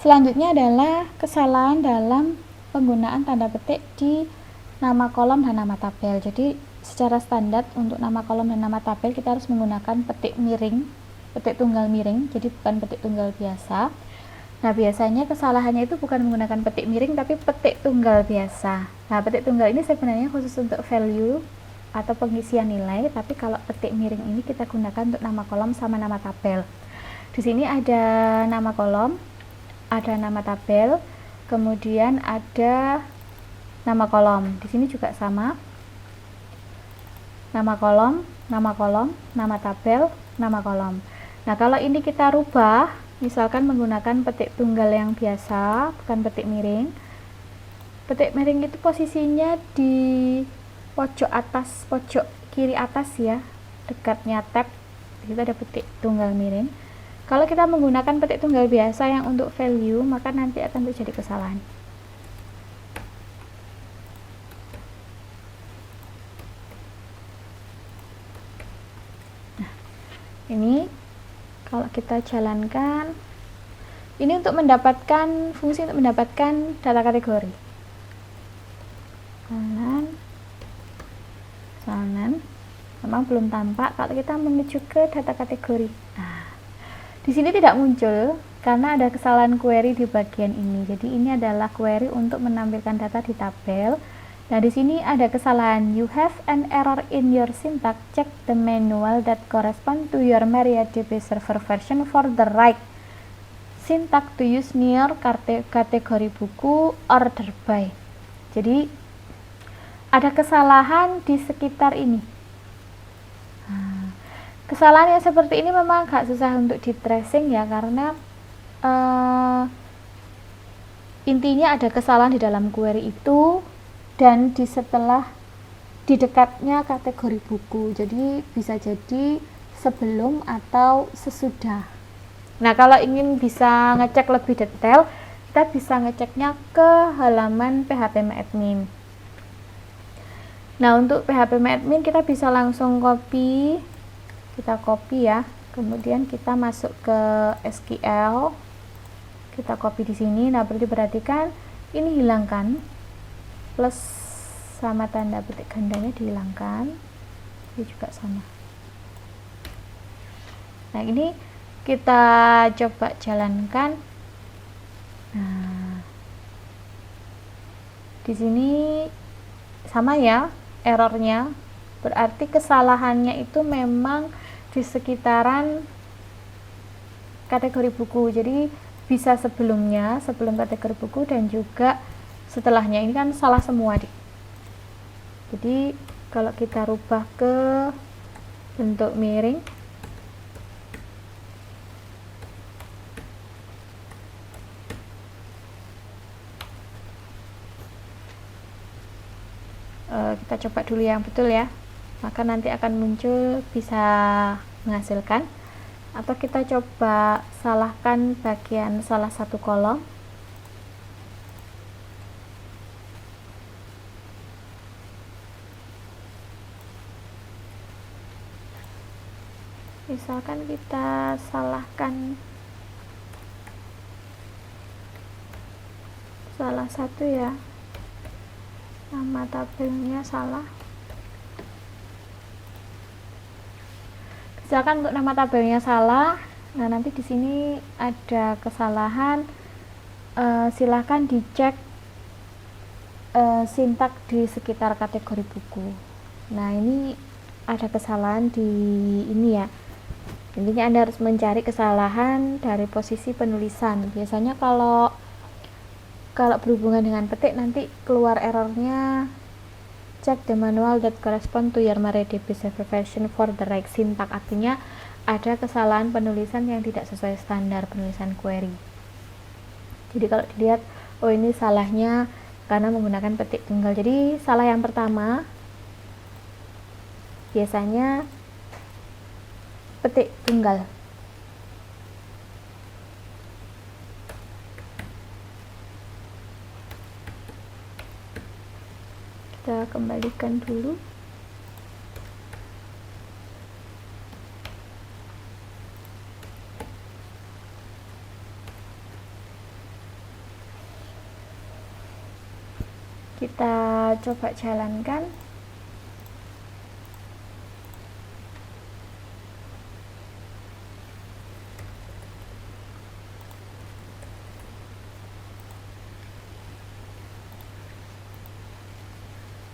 Selanjutnya adalah kesalahan dalam penggunaan tanda petik di nama kolom dan nama tabel. Jadi secara standar untuk nama kolom dan nama tabel kita harus menggunakan petik miring, petik tunggal miring, jadi bukan petik tunggal biasa. Nah, biasanya kesalahannya itu bukan menggunakan petik miring tapi petik tunggal biasa. Nah, petik tunggal ini sebenarnya khusus untuk value atau pengisian nilai, tapi kalau petik miring ini kita gunakan untuk nama kolom sama nama tabel. Di sini ada nama kolom, ada nama tabel, kemudian ada nama kolom. Di sini juga sama. Nama kolom, nama tabel, nama kolom. Nah, kalau ini kita rubah, misalkan menggunakan petik tunggal yang biasa, bukan petik miring. Petik miring itu posisinya di pojok atas, pojok kiri atas ya, dekatnya tab. Itu ada petik tunggal miring. Kalau kita menggunakan petik tunggal biasa yang untuk value, maka nanti akan terjadi kesalahan. Nah, ini kalau kita jalankan, ini untuk mendapatkan fungsi untuk mendapatkan data kategori. Kanan, memang belum tampak. Kalau kita menuju ke data kategori, nah, di sini tidak muncul karena ada kesalahan query di bagian ini. Jadi ini adalah query untuk menampilkan data di tabel. Nah, di sini ada kesalahan. You have an error in your syntax. Check the manual that correspond to your MariaDB server version for the right syntax to use near kategori buku order by. Jadi ada kesalahan di sekitar ini. Nah, kesalahan yang seperti ini memang agak susah untuk di tracing ya, karena intinya ada kesalahan di dalam query itu dan di dekatnya kategori buku. Jadi bisa jadi sebelum atau sesudah Nah, kalau ingin bisa ngecek lebih detail, kita bisa ngeceknya ke halaman phpMyAdmin. Nah, untuk phpMyAdmin kita bisa langsung copy, kita copy ya, kemudian kita masuk ke SQL, kita copy di sini. Nah, perlu diperhatikan ini hilangkan, plus sama tanda petik gandanya dihilangkan, ini juga sama. Nah, ini kita coba jalankan. Nah, di sini sama ya errornya, berarti kesalahannya itu memang di sekitaran kategori buku. Jadi bisa sebelumnya, sebelum kategori buku, dan juga setelahnya. Ini kan salah semua, Dik. Jadi kalau kita rubah ke bentuk miring, kita coba dulu yang betul ya, maka nanti akan muncul bisa menghasilkan. Atau kita coba salahkan bagian salah satu kolom, misalkan kita salahkan salah satu ya, nama tabelnya salah. Misalkan untuk nama tabelnya salah, nah nanti di sini ada kesalahan, silahkan dicek sintak di sekitar kategori buku. Nah, ini ada kesalahan di ini ya. Intinya Anda harus mencari kesalahan dari posisi penulisan. Biasanya kalau berhubungan dengan petik nanti keluar errornya, check the manual that correspond to your MariaDB server version for the right syntax. Artinya ada kesalahan penulisan yang tidak sesuai standar penulisan query. Jadi kalau dilihat, oh ini salahnya karena menggunakan petik tunggal. Jadi salah yang pertama biasanya petik tunggal. Kita kembalikan dulu. Kita coba jalankan.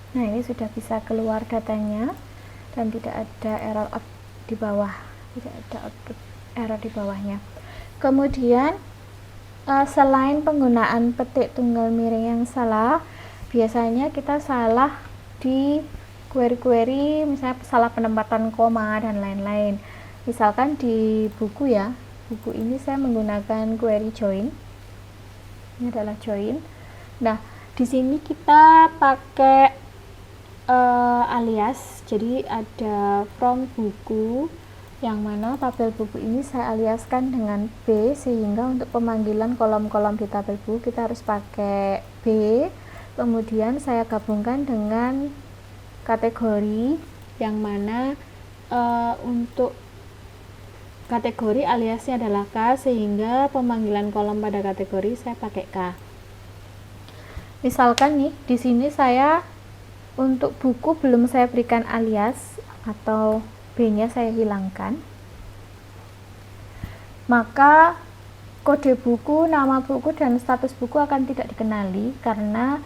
Nah, ini sudah bisa keluar datanya dan tidak ada error di bawah, tidak ada output error di bawahnya. Kemudian selain penggunaan petik tunggal miring yang salah, biasanya kita salah di query-query, misalnya salah penempatan koma dan lain-lain. Misalkan di buku ya, buku ini saya menggunakan query join, ini adalah join. Nah, di sini kita pakai alias, jadi ada from buku, yang mana tabel buku ini saya aliaskan dengan B, sehingga untuk pemanggilan kolom-kolom di tabel buku kita harus pakai B. Kemudian saya gabungkan dengan kategori, yang mana untuk kategori aliasnya adalah K, sehingga pemanggilan kolom pada kategori saya pakai K. Misalkan nih di sini saya untuk buku belum saya berikan alias atau B-nya saya hilangkan, maka kode buku, nama buku, dan status buku akan tidak dikenali karena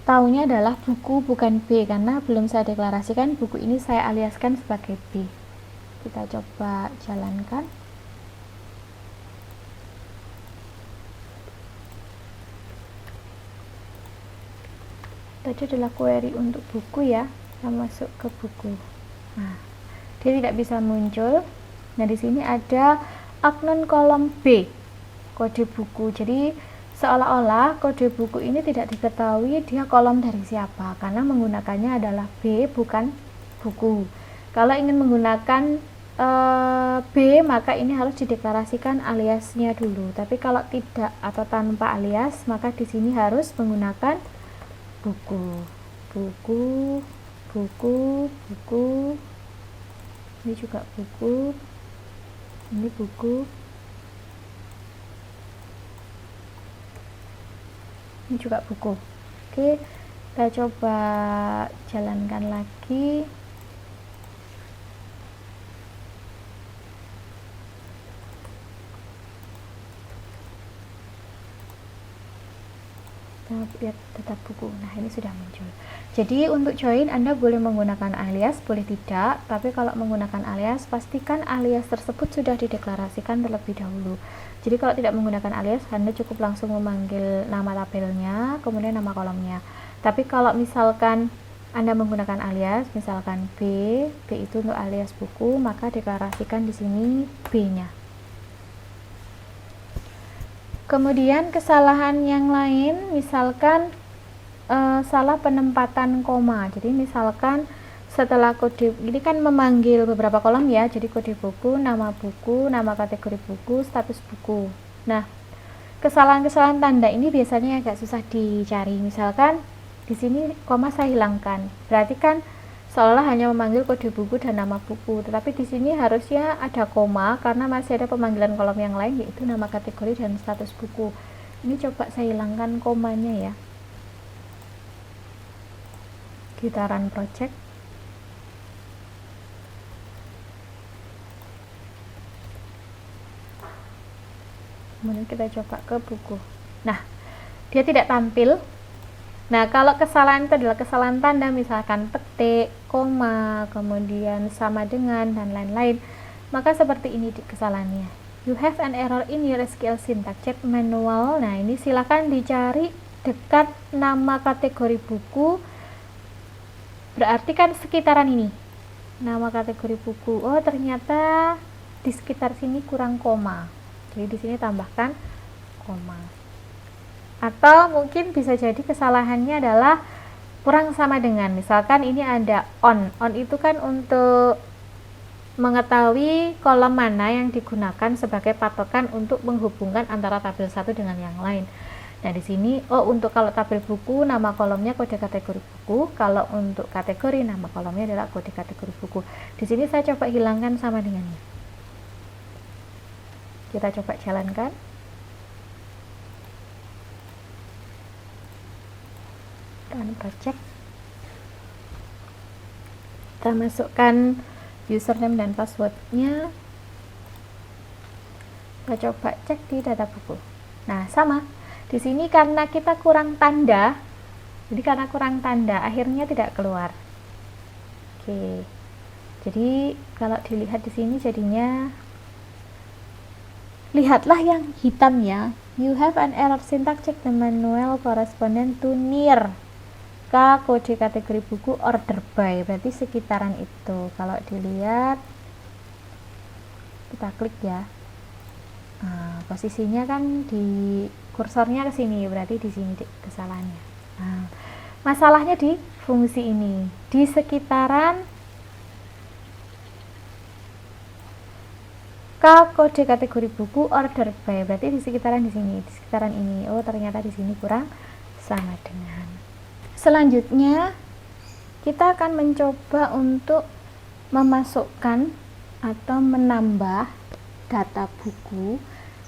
taunya adalah buku bukan B, karena belum saya deklarasikan buku ini saya aliaskan sebagai B. Kita coba jalankan. Tadi adalah query untuk buku ya, kita masuk ke buku. Nah, dia tidak bisa muncul. Nah, di sini ada aknon kolom B, kode buku. Jadi seolah-olah kode buku ini tidak diketahui dia kolom dari siapa, karena menggunakannya adalah B bukan buku. Kalau ingin menggunakan B, maka ini harus dideklarasikan aliasnya dulu. Tapi kalau tidak atau tanpa alias, maka di sini harus menggunakan buku. Buku, buku, buku. Ini juga buku. Ini buku. Ini juga buku. Oke, kita coba jalankan lagi. Lihat data buku. Nah, ini sudah muncul. Jadi untuk join Anda boleh menggunakan alias, boleh tidak, tapi kalau menggunakan alias pastikan alias tersebut sudah dideklarasikan terlebih dahulu. Jadi kalau tidak menggunakan alias, Anda cukup langsung memanggil nama tabelnya, kemudian nama kolomnya. Tapi kalau misalkan Anda menggunakan alias, misalkan B itu untuk alias buku, maka deklarasikan di sini B-nya. Kemudian kesalahan yang lain, misalkan salah penempatan koma. Jadi misalkan setelah kode, ini kan memanggil beberapa kolom ya, jadi kode buku, nama kategori buku, status buku. Nah, kesalahan-kesalahan tanda ini biasanya agak susah dicari. Misalkan di sini koma saya hilangkan, berarti kan seolah hanya memanggil kode buku dan nama buku, tetapi di sini harusnya ada koma karena masih ada pemanggilan kolom yang lain, yaitu nama kategori dan status buku. Ini coba saya hilangkan komanya ya. Kita run project. Kemudian kita coba ke buku. Nah, dia tidak tampil. Nah, kalau kesalahan itu adalah kesalahan tanda, misalkan petik, koma, kemudian sama dengan, dan lain-lain, maka seperti ini kesalahannya. You have an error in your SQL syntax. Cek manual. Nah, ini silakan dicari dekat nama kategori buku. Berarti kan sekitaran ini. Nama kategori buku. Oh, ternyata di sekitar sini kurang koma. Jadi di sini tambahkan koma. Atau mungkin bisa jadi kesalahannya adalah kurang sama dengan, misalkan ini ada on itu kan untuk mengetahui kolom mana yang digunakan sebagai patokan untuk menghubungkan antara tabel satu dengan yang lain. Nah, di sini untuk kalau tabel buku nama kolomnya kode kategori buku, kalau untuk kategori nama kolomnya adalah kode kategori buku. Di sini saya coba hilangkan sama dengannya. Kita coba jalankan. Run project. Kita masukkan username dan passwordnya. Kita coba cek di data buku. Nah, sama. Di sini karena kita kurang tanda, jadi karena kurang tanda akhirnya tidak keluar. Oke. Jadi kalau dilihat di sini jadinya, lihatlah yang hitam ya. You have an error syntax, check the manual correspondent to near kode kategori buku order by, berarti sekitaran itu. Kalau dilihat, kita klik ya. Nah, posisinya kan di kursornya ke sini, berarti di sini kesalahannya. Nah, masalahnya di fungsi ini, di sekitaran kode kategori buku order by, berarti di sekitaran di sini, di sekitaran ini. Oh, ternyata di sini kurang sama dengan. Selanjutnya kita akan mencoba untuk memasukkan atau menambah data buku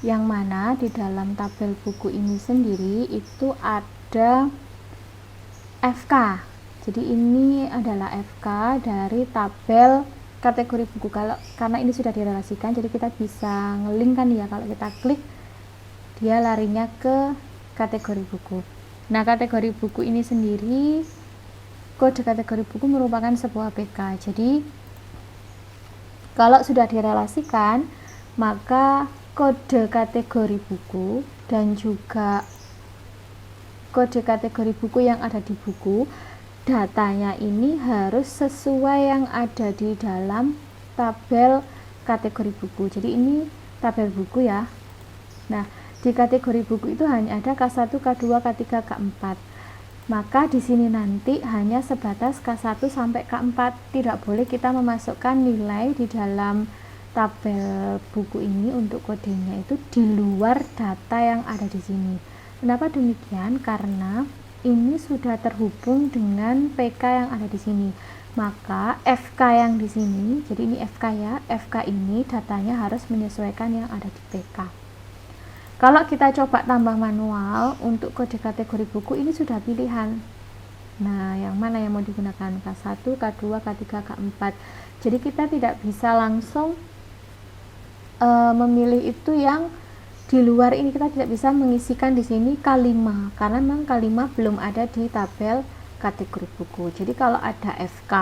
yang mana di dalam tabel buku ini sendiri itu ada FK. Jadi ini adalah FK dari tabel kategori buku. Karena ini sudah direlasikan, jadi kita bisa ngelink kan ya, kalau kita klik dia larinya ke kategori buku. Nah, kategori buku ini sendiri, kode kategori buku merupakan sebuah PK. Jadi kalau sudah direlasikan, maka kode kategori buku dan juga kode kategori buku yang ada di buku, datanya ini harus sesuai yang ada di dalam tabel kategori buku. Jadi ini tabel buku ya. Nah, di kategori buku itu hanya ada K1, K2, K3, K4. Maka di sini nanti hanya sebatas K1 sampai K4, tidak boleh kita memasukkan nilai di dalam tabel buku ini untuk kodenya itu di luar data yang ada di sini. Kenapa demikian? Karena ini sudah terhubung dengan PK yang ada di sini. Maka FK yang di sini, jadi ini FK ya, FK ini datanya harus menyesuaikan yang ada di PK. Kalau kita coba tambah manual untuk kode kategori buku, ini sudah pilihan. Nah, yang mana yang mau digunakan? K1, K2, K3, K4. Jadi kita tidak bisa langsung memilih itu yang di luar ini. Kita tidak bisa mengisikan di sini K5 karena memang K5 belum ada di tabel kategori buku. Jadi kalau ada FK,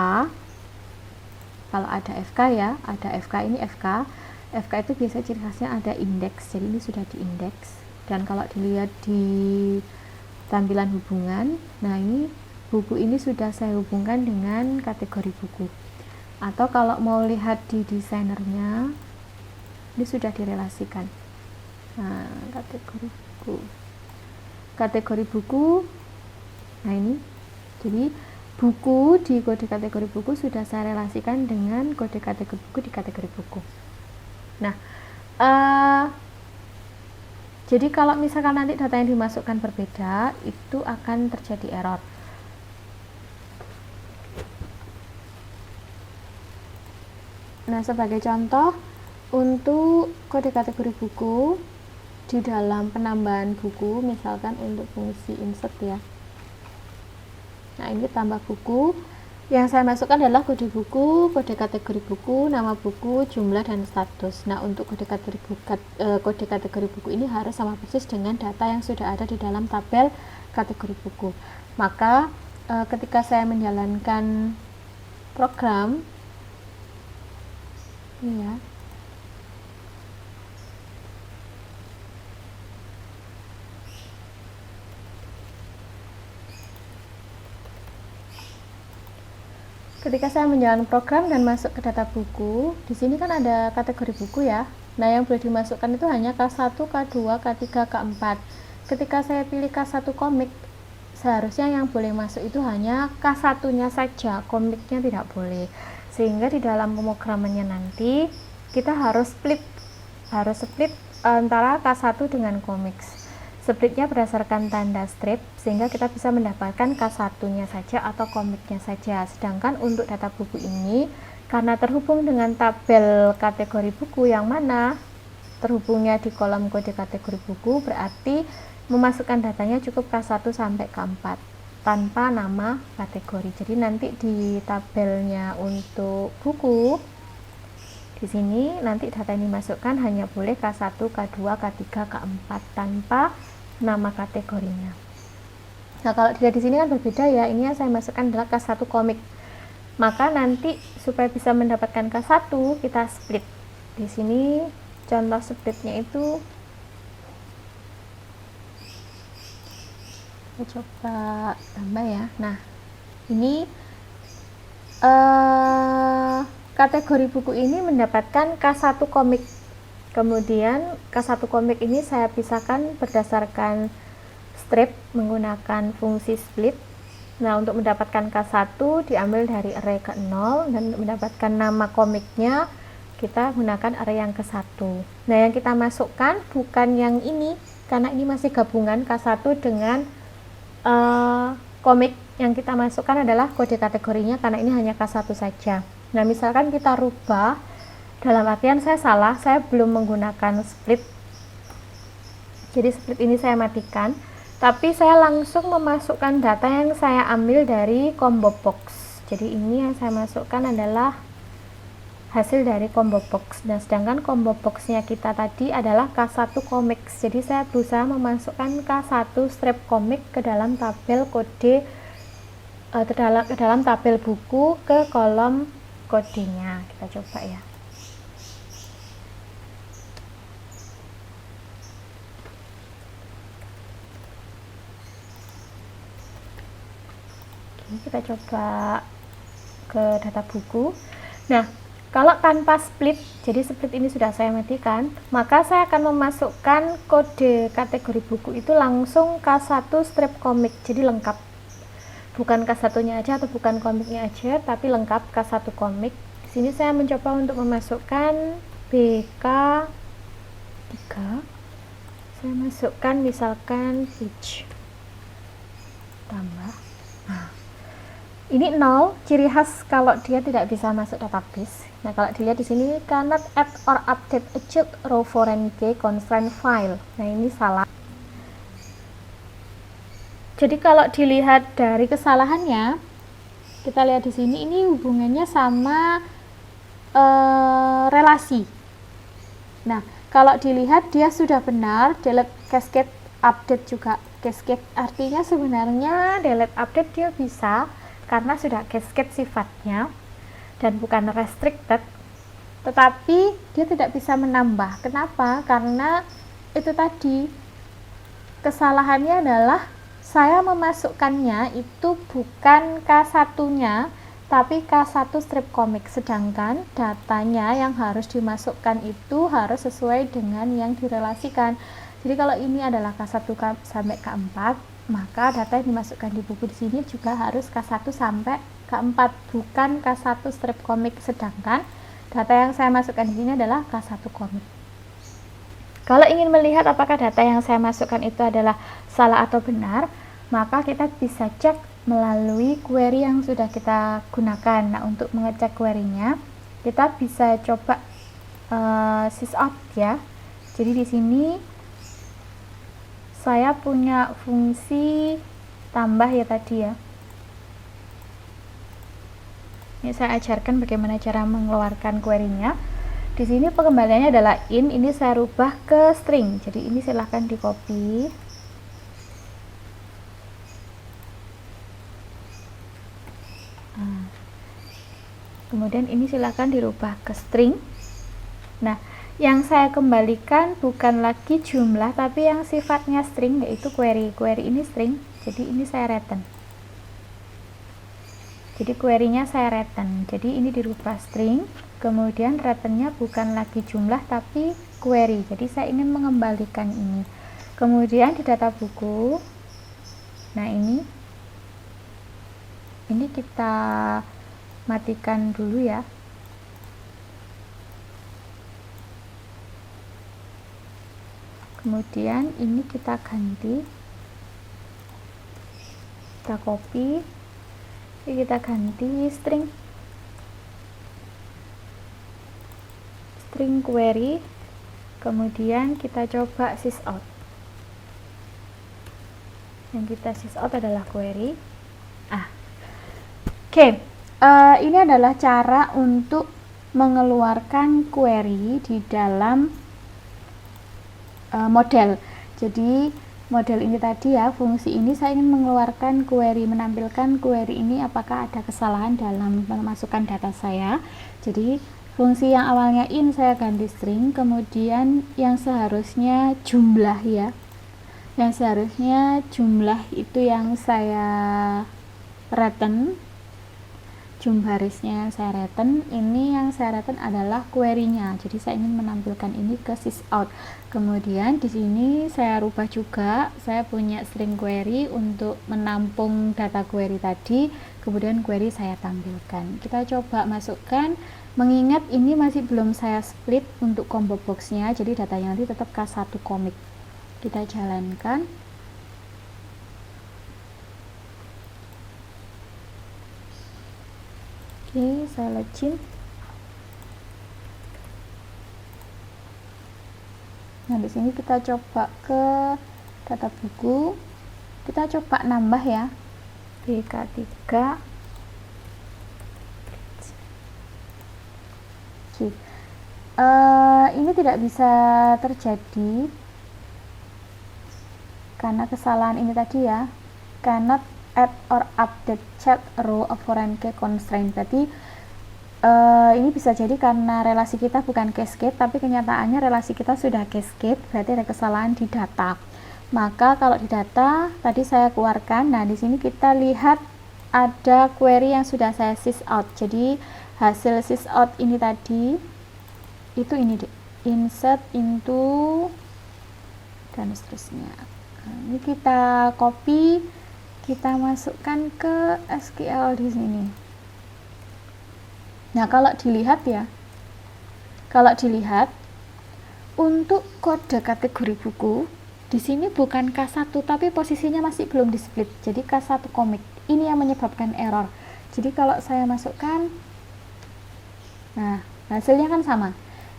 ya, ada FK, ini FK. FK itu biasa ciri khasnya ada indeks, jadi ini sudah diindeks. Dan kalau dilihat di tampilan hubungan, nah ini buku ini sudah saya hubungkan dengan kategori buku. Atau kalau mau lihat di desainernya, ini sudah direlasikan. Nah, kategori buku, nah ini, jadi buku di kode kategori buku sudah saya relasikan dengan kode kategori buku di kategori buku. Nah, jadi kalau misalkan nanti data yang dimasukkan berbeda, itu akan terjadi error. Nah, sebagai contoh, untuk kode kategori buku, di dalam penambahan buku, misalkan untuk fungsi insert ya. Nah, ini tambah buku. Yang saya masukkan adalah kode buku, kode kategori buku, nama buku, jumlah, dan status. Nah, untuk kode kategori buku ini harus sama persis dengan data yang sudah ada di dalam tabel kategori buku. Maka ketika saya menjalankan program, ini ya, ketika saya menjalankan program dan masuk ke data buku, di sini kan ada kategori buku ya. Nah, yang boleh dimasukkan itu hanya K1, K2, K3, K4. Ketika saya pilih K1 komik, seharusnya yang boleh masuk itu hanya K1-nya saja, komiknya tidak boleh. Sehingga di dalam pemrogramannya nanti kita harus split antara K1 dengan komik. Splitnya berdasarkan tanda strip, sehingga kita bisa mendapatkan K1-nya saja atau komiknya saja. Sedangkan untuk data buku ini, karena terhubung dengan tabel kategori buku yang mana terhubungnya di kolom kode kategori buku, berarti memasukkan datanya cukup K1 sampai K4 tanpa nama kategori. Jadi nanti di tabelnya untuk buku, di sini nanti data yang dimasukkan hanya boleh K1, K2, K3, K4 tanpa nama kategorinya. Nah, kalau dilihat di sini kan berbeda ya. Ini yang saya masukkan adalah K1 komik. Maka nanti supaya bisa mendapatkan K1, kita split. Di sini contoh splitnya itu, kita coba tambah ya. Nah, ini kategori buku ini mendapatkan K1 komik. Kemudian K1 komik ini saya pisahkan berdasarkan strip menggunakan fungsi split. Nah, untuk mendapatkan K1 diambil dari array ke-0, dan mendapatkan nama komiknya kita gunakan array yang ke-1. Nah, yang kita masukkan bukan yang ini, karena ini masih gabungan K1 dengan komik. Yang kita masukkan adalah kode kategorinya, karena ini hanya K1 saja. Nah, misalkan kita rubah, dalam artian saya salah, saya belum menggunakan split. Jadi split ini saya matikan, tapi saya langsung memasukkan data yang saya ambil dari combo box. Jadi ini yang saya masukkan adalah hasil dari combo box. Dan sedangkan combo boxnya kita tadi adalah K1 comics. Jadi saya berusaha memasukkan K1 strip komik ke dalam tabel kode, ke dalam tabel buku, ke kolom kodenya. Kita coba ya. Kita coba ke data buku. Nah, kalau tanpa split, jadi split ini sudah saya matikan, maka saya akan memasukkan kode kategori buku itu langsung K1 strip komik, jadi lengkap. bukan K1-nya aja atau bukan komiknya aja, tapi lengkap K1 komik. Di sini saya mencoba untuk memasukkan BK3. Saya masukkan misalkan peach. Tambah. Nah, ini 0, ciri khas kalau dia tidak bisa masuk database. Nah, kalau dilihat di sini cannot add or update a child row foreign key constraint file. Nah, ini salah. Jadi kalau dilihat dari kesalahannya, kita lihat di sini ini hubungannya sama relasi. Nah, kalau dilihat dia sudah benar, delete cascade update juga cascade, artinya sebenarnya delete update dia bisa karena sudah cascade sifatnya dan bukan restricted, tetapi dia tidak bisa menambah. Kenapa? Karena itu tadi kesalahannya adalah saya memasukkannya itu bukan K1-nya tapi K1 strip komik, sedangkan datanya yang harus dimasukkan itu harus sesuai dengan yang direlasikan. Jadi kalau ini adalah K1 sampai K4, maka data yang dimasukkan di buku di sini juga harus K1 sampai K4, bukan K1 strip komik, sedangkan data yang saya masukkan di sini adalah K1 komik. Kalau ingin melihat apakah data yang saya masukkan itu adalah salah atau benar, maka kita bisa cek melalui query yang sudah kita gunakan. Nah, untuk mengecek query-nya, kita bisa coba sysout ya. Jadi di sini saya punya fungsi tambah ya tadi ya. Ini saya ajarkan bagaimana cara mengeluarkan query-nya. Di sini pengembaliannya adalah in, ini saya rubah ke string. Jadi ini silahkan di copy. Kemudian ini silahkan dirubah ke string. Nah, yang saya kembalikan bukan lagi jumlah, tapi yang sifatnya string, yaitu query. Query ini string, jadi ini saya return. Jadi query-nya saya return. Jadi ini dirubah string, kemudian return-nya bukan lagi jumlah, tapi query. Jadi saya ingin mengembalikan ini. Kemudian di data buku, nah ini kita matikan dulu ya. Kemudian ini kita ganti, kita copy, ini kita ganti string query, kemudian kita coba sysout. Yang kita sysout adalah query. Oke. Ini adalah cara untuk mengeluarkan query di dalam model. Jadi model ini tadi ya, fungsi ini saya ingin mengeluarkan query, menampilkan query ini apakah ada kesalahan dalam memasukkan data saya. Jadi fungsi yang awalnya in saya ganti string, kemudian yang seharusnya jumlah ya, yang seharusnya jumlah itu yang saya return, jumlah barisnya yang saya return, ini yang saya return adalah query-nya. Jadi saya ingin menampilkan ini ke sysout. Kemudian di sini saya rubah juga, saya punya string query untuk menampung data query tadi, kemudian query saya tampilkan. Kita coba masukkan, mengingat ini masih belum saya split untuk combo box-nya, jadi datanya nanti tetap K1 komik. Kita jalankan. Oke, saya login. Nah, di sini kita coba ke data buku. Kita coba nambah ya. BK3. Oke. Ini tidak bisa terjadi karena kesalahan ini tadi ya. Cannot add or update chat row of foreign key constraint. Berarti ini bisa jadi karena relasi kita bukan cascade, tapi kenyataannya relasi kita sudah cascade, berarti ada kesalahan di data. Maka kalau di data tadi saya keluarkan, nah di sini kita lihat ada query yang sudah saya sysout. Jadi hasil sysout ini tadi itu ini insert into dan seterusnya. Nah, ini kita copy, kita masukkan ke SQL di sini. Nah, kalau dilihat untuk kode kategori buku di sini bukan K1 tapi posisinya masih belum di split. Jadi K1 komik. Ini yang menyebabkan error. Jadi kalau saya masukkan, nah hasilnya kan sama.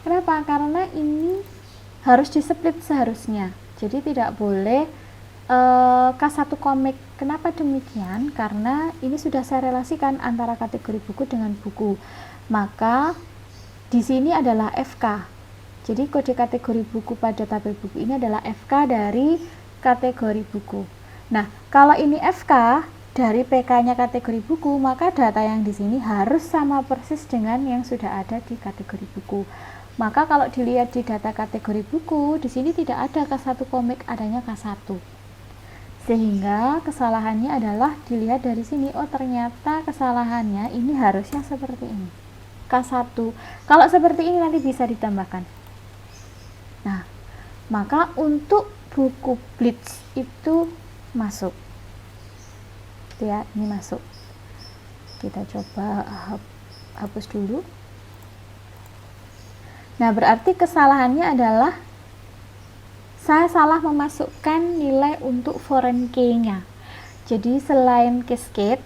Kenapa? Karena ini harus di split seharusnya. Jadi tidak boleh K1 komik. Kenapa demikian? Karena ini sudah saya relasikan antara kategori buku dengan buku. Maka di sini adalah FK. Jadi kode kategori buku pada tabel buku ini adalah FK dari kategori buku. Nah, kalau ini FK dari PK-nya kategori buku, maka data yang di sini harus sama persis dengan yang sudah ada di kategori buku. Maka kalau dilihat di data kategori buku, di sini tidak ada K1 komik, adanya K1. Sehingga kesalahannya adalah dilihat dari sini, oh ternyata kesalahannya ini harusnya seperti ini. K1. Kalau seperti ini nanti bisa ditambahkan. Nah, maka untuk buku Blitz itu masuk. Ya, ini masuk. Kita coba hapus dulu. Nah, berarti kesalahannya adalah saya salah memasukkan nilai untuk foreign key-nya. Jadi selain cascade,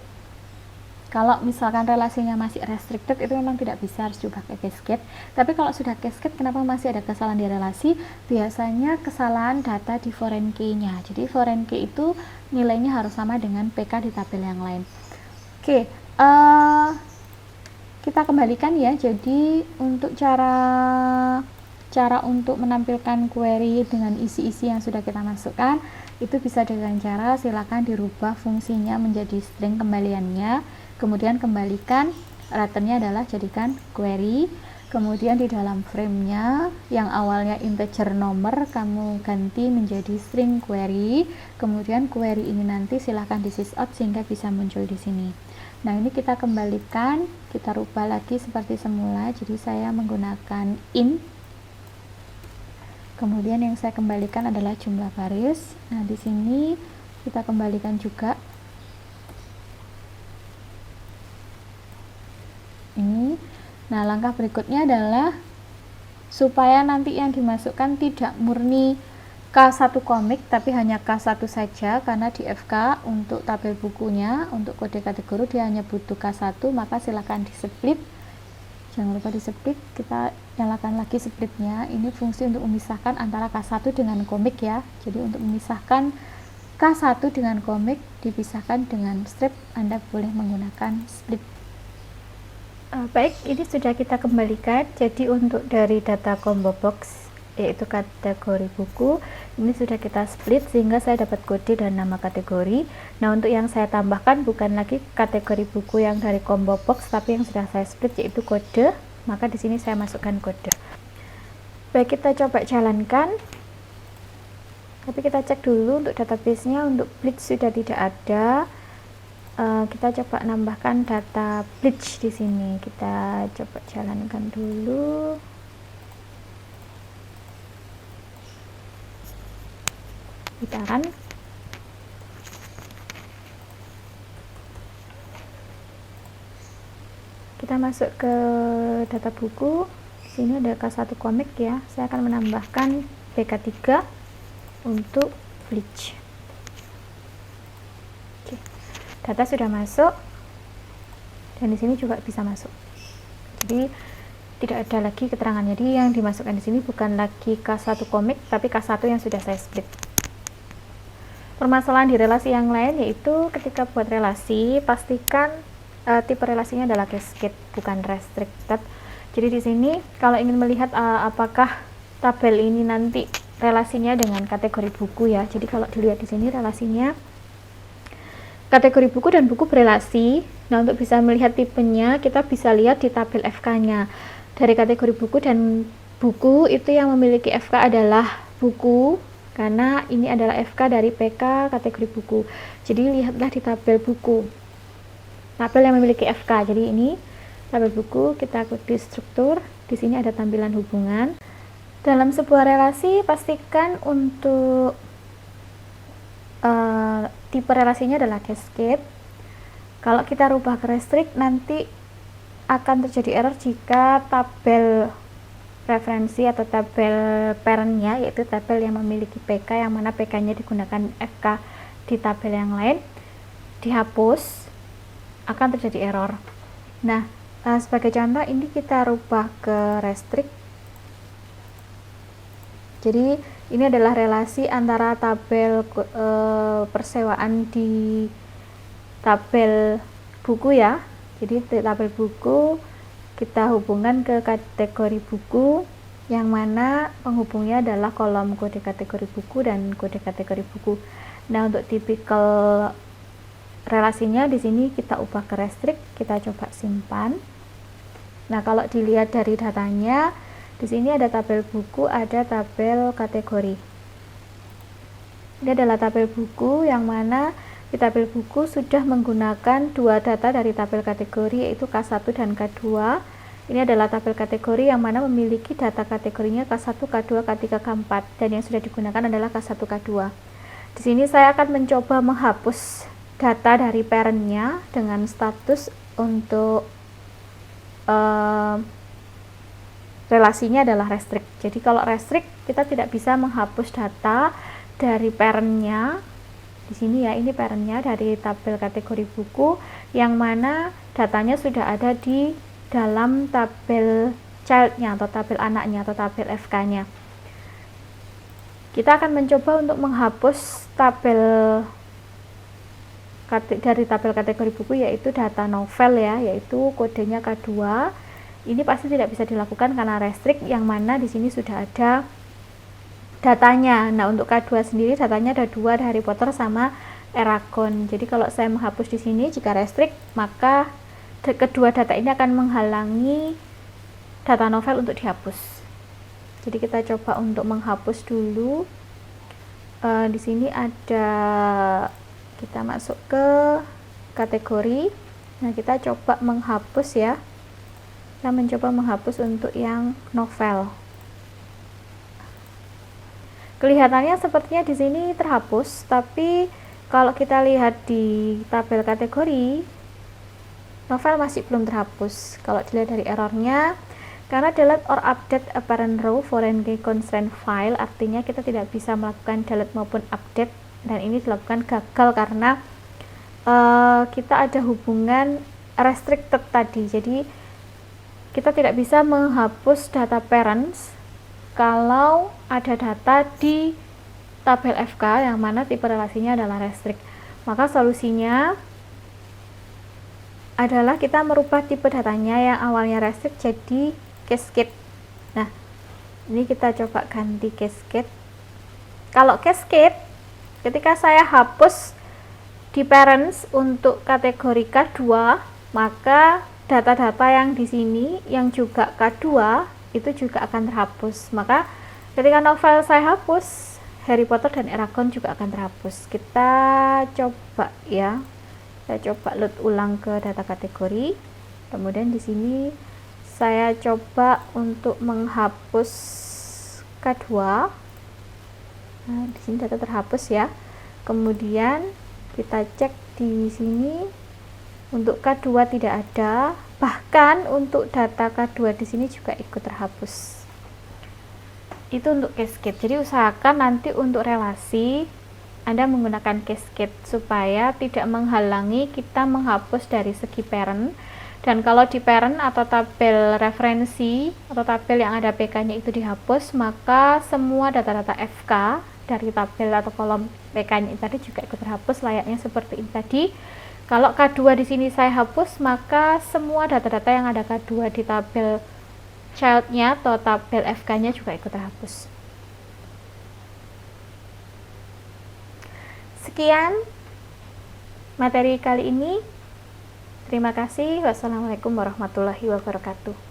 kalau misalkan relasinya masih restricted itu memang tidak bisa, harus dipakai cascade. Tapi kalau sudah cascade, kenapa masih ada kesalahan di relasi? Biasanya kesalahan data di foreign key-nya. Jadi foreign key itu nilainya harus sama dengan PK di tabel yang lain. Oke, kita kembalikan ya. Jadi untuk cara untuk menampilkan query dengan isi-isi yang sudah kita masukkan itu bisa dengan cara silakan dirubah fungsinya menjadi string kembaliannya, kemudian kembalikan returnnya adalah jadikan query, kemudian di dalam frame-nya yang awalnya integer nomor kamu ganti menjadi string query, kemudian query ini nanti silakan di sysout sehingga bisa muncul di sini. Nah, ini kita kembalikan, kita rubah lagi seperti semula. Jadi saya menggunakan int. Kemudian yang saya kembalikan adalah jumlah baris. Nah, di sini kita kembalikan juga. Ini. Nah, langkah berikutnya adalah supaya nanti yang dimasukkan tidak murni K1 komik tapi hanya K1 saja, karena di FK untuk tabel bukunya untuk kode kategori dia hanya butuh K1, maka silakan di split. Jangan lupa di split, kita nyalakan lagi splitnya. Ini fungsi untuk memisahkan antara K1 dengan komik ya. Jadi untuk memisahkan K1 dengan komik dipisahkan dengan strip, Anda boleh menggunakan split. Baik, ini sudah kita kembalikan. Jadi untuk dari data combo box yaitu kategori buku ini sudah kita split sehingga saya dapat kode dan nama kategori. Nah, untuk yang saya tambahkan bukan lagi kategori buku yang dari combo box tapi yang sudah saya split yaitu kode, maka di sini saya masukkan kode. Baik, kita coba jalankan, tapi kita cek dulu untuk database-nya. Untuk Blitz sudah tidak ada. Kita coba nambahkan data Blitz di sini. Kita coba jalankan dulu. Gitaran. Kita masuk ke data buku. Di sini ada K1 komik ya. Saya akan menambahkan BK3 untuk Blitz. Oke. Data sudah masuk. Dan di sini juga bisa masuk. Jadi tidak ada lagi keterangan. Jadi yang dimasukkan di sini bukan lagi K1 komik tapi K1 yang sudah saya split. Permasalahan di relasi yang lain yaitu ketika buat relasi pastikan tipe relasinya adalah cascade bukan restricted. Jadi di sini kalau ingin melihat apakah tabel ini nanti relasinya dengan kategori buku ya. Jadi kalau dilihat di sini relasinya kategori buku dan buku berelasi. Nah, untuk bisa melihat tipenya kita bisa lihat di tabel FK-nya. Dari kategori buku dan buku itu yang memiliki FK adalah buku, karena ini adalah FK dari PK kategori buku. Jadi lihatlah di tabel buku, tabel yang memiliki FK. Jadi ini tabel buku, kita klik di struktur. Di sini ada tampilan hubungan. Dalam sebuah relasi pastikan untuk tipe relasinya adalah cascade. Kalau kita rubah ke restrict, nanti akan terjadi error jika tabel referensi atau tabel parentnya, yaitu tabel yang memiliki PK yang mana PK-nya digunakan FK di tabel yang lain, dihapus, akan terjadi error. Nah, sebagai contoh ini kita rubah ke restrict. Jadi ini adalah relasi antara tabel persewaan di tabel buku ya. Jadi tabel buku kita hubungkan ke kategori buku, yang mana penghubungnya adalah kolom kode kategori buku dan kode kategori buku. Nah, untuk tipikal relasinya di sini kita ubah ke restrict, kita coba simpan. Nah, kalau dilihat dari datanya, di sini ada tabel buku, ada tabel kategori. Ini adalah tabel buku yang mana di tabel buku sudah menggunakan dua data dari tabel kategori, yaitu K1 dan K2. Ini adalah tabel kategori yang mana memiliki data kategorinya K1, K2, K3, K4, dan yang sudah digunakan adalah K1, K2. Di sini saya akan mencoba menghapus data dari parentnya dengan status untuk relasinya adalah restrict. Jadi kalau restrict kita tidak bisa menghapus data dari parentnya. Di sini ya, ini parentnya dari tabel kategori buku yang mana datanya sudah ada di dalam tabel childnya atau tabel anaknya atau tabel FK-nya. Kita akan mencoba untuk menghapus tabel dari tabel kategori buku, yaitu data novel ya, yaitu kodenya K2. Ini pasti tidak bisa dilakukan karena restrict, yang mana di sini sudah ada datanya. Nah, untuk K2 sendiri datanya ada dua, ada Harry Potter sama Eragon. Jadi kalau saya menghapus di sini jika restrict, maka kedua data ini akan menghalangi data novel untuk dihapus. Jadi kita coba untuk menghapus dulu. Di sini ada, kita masuk ke kategori. Nah, kita coba menghapus ya. Kita mencoba menghapus untuk yang novel. Kelihatannya sepertinya di sini terhapus, tapi kalau kita lihat di tabel kategori, novel masih belum terhapus. Kalau dilihat dari errornya, karena delete or update a parent row foreign key constraint file, artinya kita tidak bisa melakukan delete maupun update, dan ini dilakukan gagal karena kita ada hubungan restricted tadi. Jadi kita tidak bisa menghapus data parents kalau ada data di tabel FK yang mana tipe relasinya adalah restrict. Maka solusinya adalah kita merubah tipe datanya yang awalnya restrict jadi cascade. Nah, ini kita coba ganti cascade. Kalau cascade, ketika saya hapus di parents untuk kategori K2, maka data-data yang di sini yang juga K2 itu juga akan terhapus. Maka ketika novel saya hapus, Harry Potter dan Eragon juga akan terhapus. Kita coba ya. Saya coba load ulang ke data kategori. Kemudian di sini saya coba untuk menghapus K2. Nah, di sini data terhapus ya. Kemudian kita cek di sini untuk K2 tidak ada, bahkan untuk data K2 di sini juga ikut terhapus. Itu untuk cascade. Jadi usahakan nanti untuk relasi Anda menggunakan cascade supaya tidak menghalangi kita menghapus dari segi parent. Dan kalau di parent atau tabel referensi atau tabel yang ada PK-nya itu dihapus, maka semua data-data FK dari tabel atau kolom PK-nya tadi juga ikut terhapus, layaknya seperti ini tadi. Kalau K2 di sini saya hapus, maka semua data-data yang ada K2 di tabel childnya atau tabel FK-nya juga ikut terhapus. Sekian materi kali ini. Terima kasih. Wassalamualaikum warahmatullahi wabarakatuh.